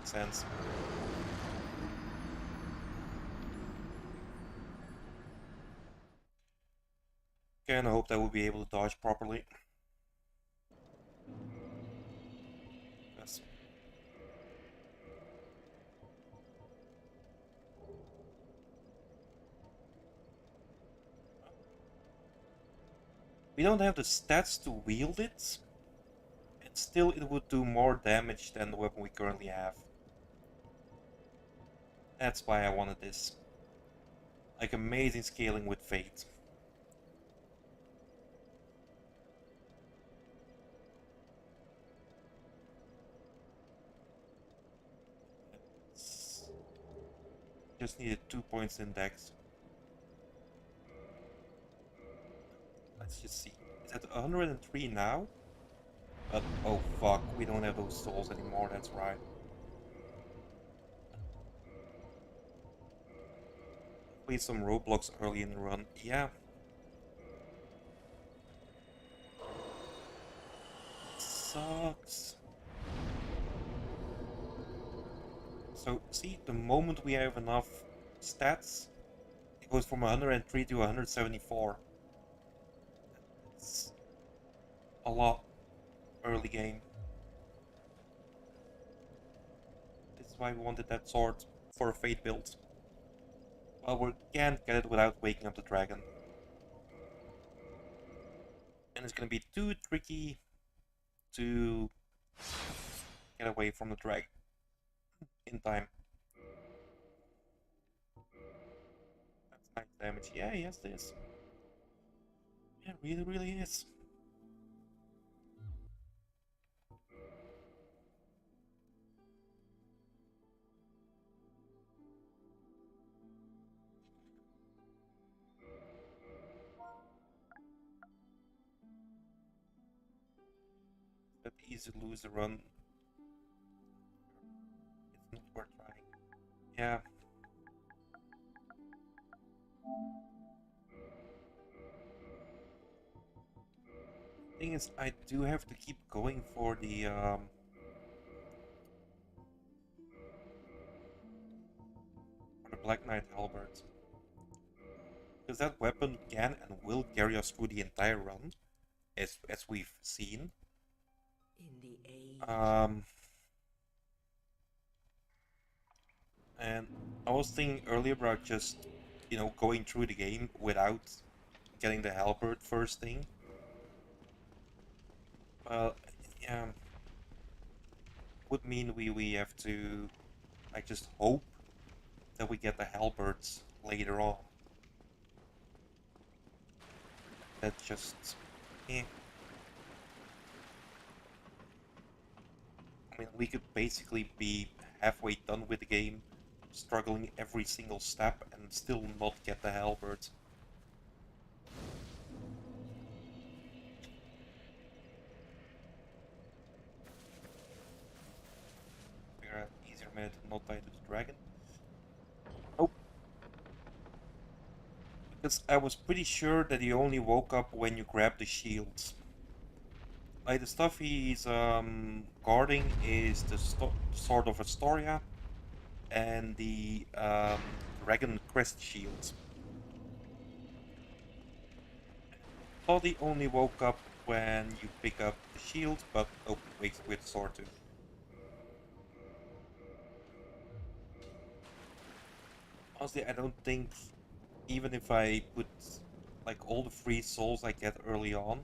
makes sense. Can hope that we'll be able to dodge properly. Yes. We don't have the stats to wield it, and still it would do more damage than the weapon we currently have. That's why I wanted this. Like amazing scaling with Fate. Just needed 2 points in dex. Let's just see. It's at 103 now. But oh fuck, we don't have those souls anymore, that's right. Play some roadblocks early in the run. Yeah. Sucks. So see, the moment we have enough stats, it goes from 103 to 174. It's a lot early game. This is why we wanted that sword for a Fate build. Well, we can't get it without waking up the dragon. And it's gonna be too tricky to get away from the dragon in time. That's nice damage. Yeah, yes, it is. Yeah, it really, really is. That easy to lose the run. It's not worth trying. Yeah. Thing is, I do have to keep going for the Black Knight halberd. Because that weapon can and will carry us through the entire run, as we've seen. In the age. And I was thinking earlier about just, going through the game without getting the halberd first thing. Well, yeah, would mean we have to, like, just hope that we get the halberds later on. That's just, eh. I mean, we could basically be halfway done with the game, struggling every single step, and still not get the halberd. Figure out easier method to not die to the dragon. Oh, because I was pretty sure that he only woke up when you grab the shields. Like the stuff he's guarding is the Sword of Astoria and the Dragon Crest shield. Thought he only woke up when you pick up the shield, but oh, wakes with the sword too. Honestly, I don't think, even if I put like all the free souls I get early on,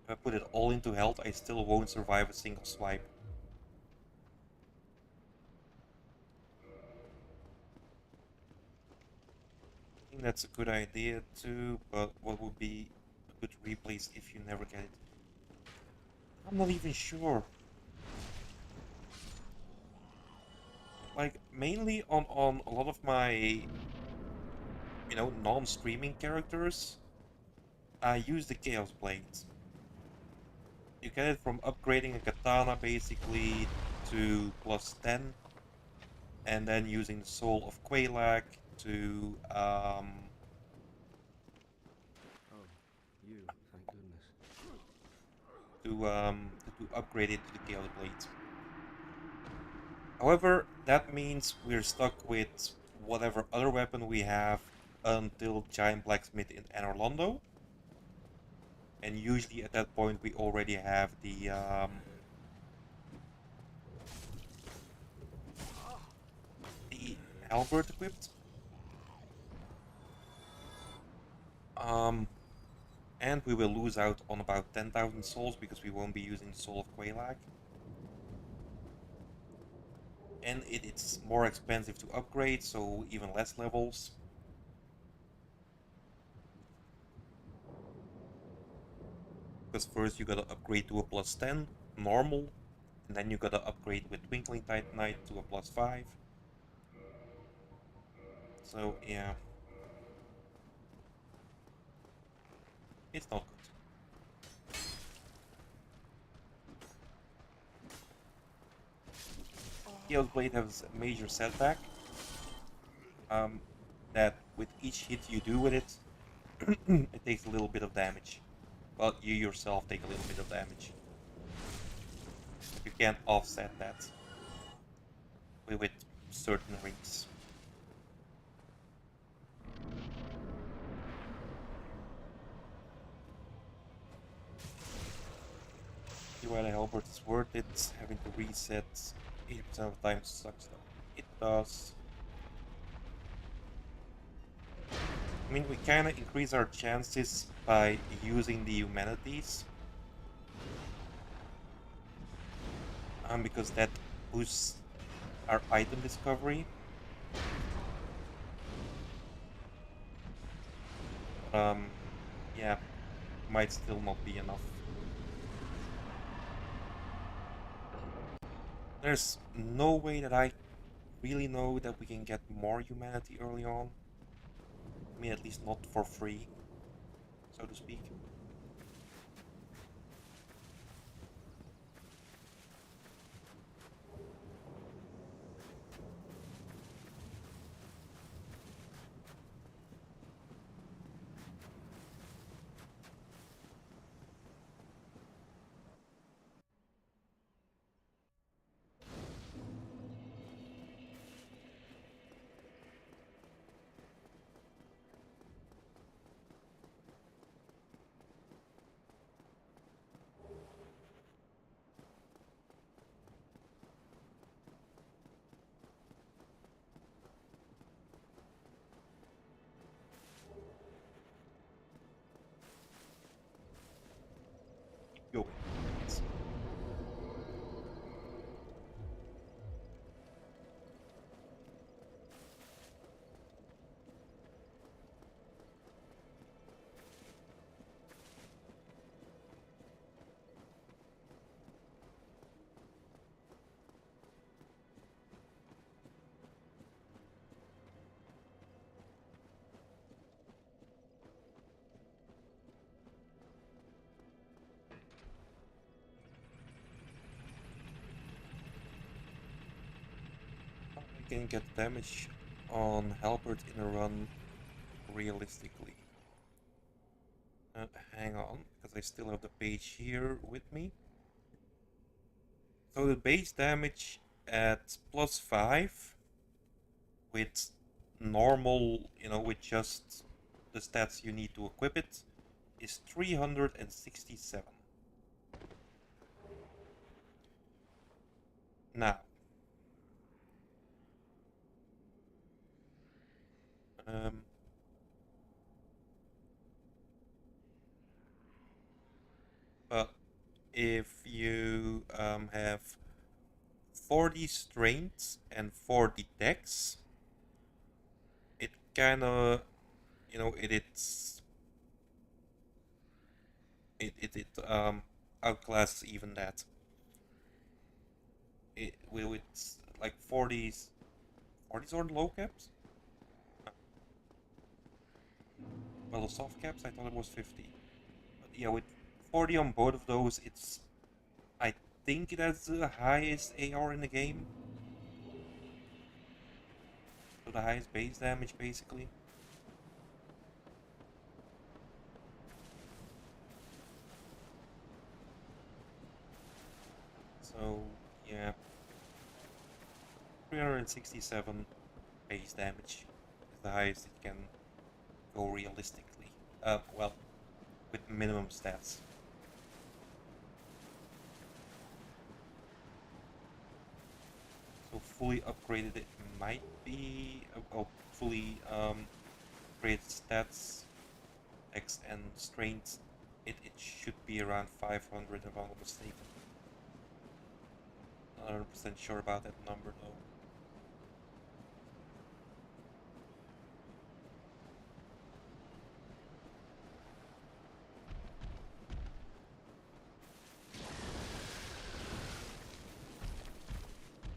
if I put it all into health, I still won't survive a single swipe. I think that's a good idea too, but what would be a good replace if you never get it? I'm not even sure. Like, mainly on a lot of my, non-streaming characters, I use the Chaos Blades. You get it from upgrading a katana basically to +10, and then using the Soul of Quelaag to Oh, you, thank goodness. to upgrade it to the Chaos Blades. However, that means we're stuck with whatever other weapon we have until Giant Blacksmith in Orlando. And usually at that point we already have the halberd equipped. Um, and we will lose out on about 10,000 souls because we won't be using Soul of Quelaag. And it's more expensive to upgrade, so even less levels. Because first you gotta upgrade to a +10 normal, and then you gotta upgrade with Twinkling Titanite to a +5. So yeah, it's not good. Chaos Blade has a major setback. Um, that with each hit you do with it, it takes a little bit of damage. Well, you yourself take a little bit of damage. You can't offset that with certain rings. While the halberd is worth it, having to reset 80% of the time sucks though. It does. I mean, we kinda increase our chances by using the humanities. Because that boosts our item discovery. Um, yeah, might still not be enough. There's no way that I really know that we can get more humanity early on. I mean, at least not for free, so to speak. Keep going. Yes. I can get damage on halberd in a run realistically. Hang on, because I still have the page here with me. So the base damage at +5 with normal, with just the stats you need to equip it, is 367. Now, um, but if you have 40 strength and 40 dex, it kind of, it outclasses even that. It's like 40s. 40s or low caps? Well, the soft caps, I thought it was 50. But yeah, with 40 on both of those, I think it has the highest AR in the game. So the highest base damage, basically. So, yeah. 367 base damage is the highest it can go realistically. Well, with minimum stats. So fully upgraded it might be, oh, fully upgraded stats, X and strength, it should be around 500 if I'm not mistaken. Not 100% sure about that number though.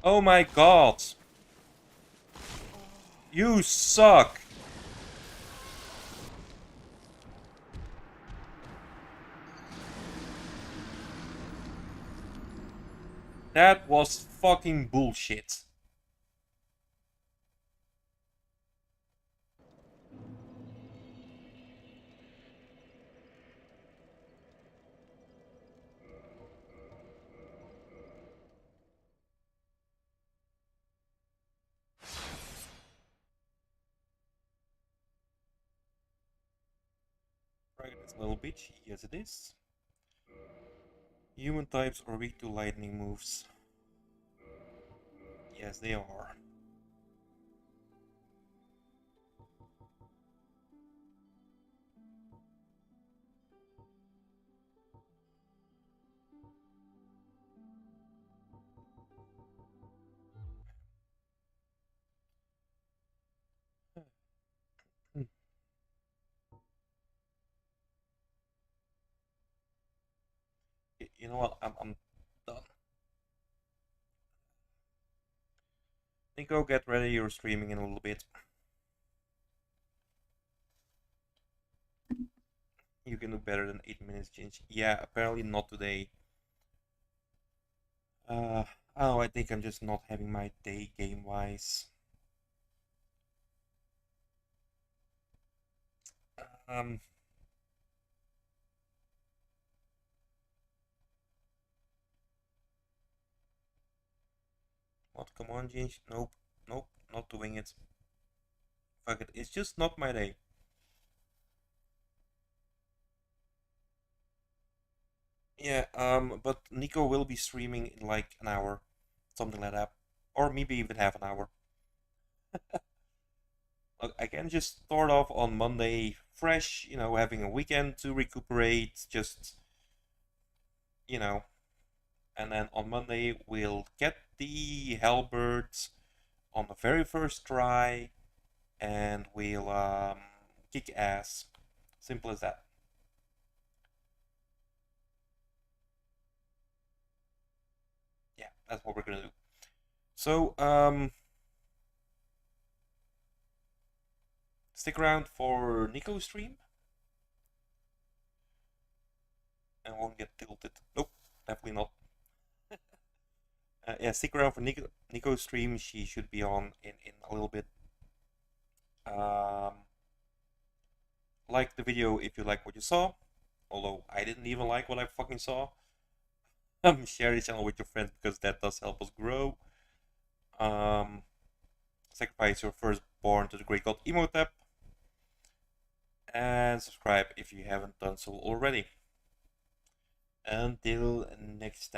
Oh my god! You suck! That was fucking bullshit. Right, this little bitch. Yes, it is. Human types are weak to lightning moves. Yes, they are. Hmm. You know what? I'm done. Nico, get ready. You're streaming in a little bit. You can do better than 8 minutes change. Yeah, apparently not today. Uh, oh, I think I'm just not having my day game wise. Um, what? Come on, Ginge. Nope, nope, not doing it. Fuck it. It's just not my day. Yeah. But Nico will be streaming in like an hour, something like that, or maybe even half an hour. Look, I can just start off on Monday fresh, having a weekend to recuperate, just, you know, and then on Monday we'll get the halberd on the very first try, and we'll kick ass. Simple as that. Yeah, that's what we're gonna do. So, stick around for Nico's stream. And won't get tilted. Nope, definitely not. Yeah, stick around for Nico's stream. She should be on in a little bit. Um, like the video if you like what you saw. Although I didn't even like what I fucking saw. Share the channel with your friends because that does help us grow. Um, sacrifice your firstborn to the Great God Emotep. And subscribe if you haven't done so already. Until next time.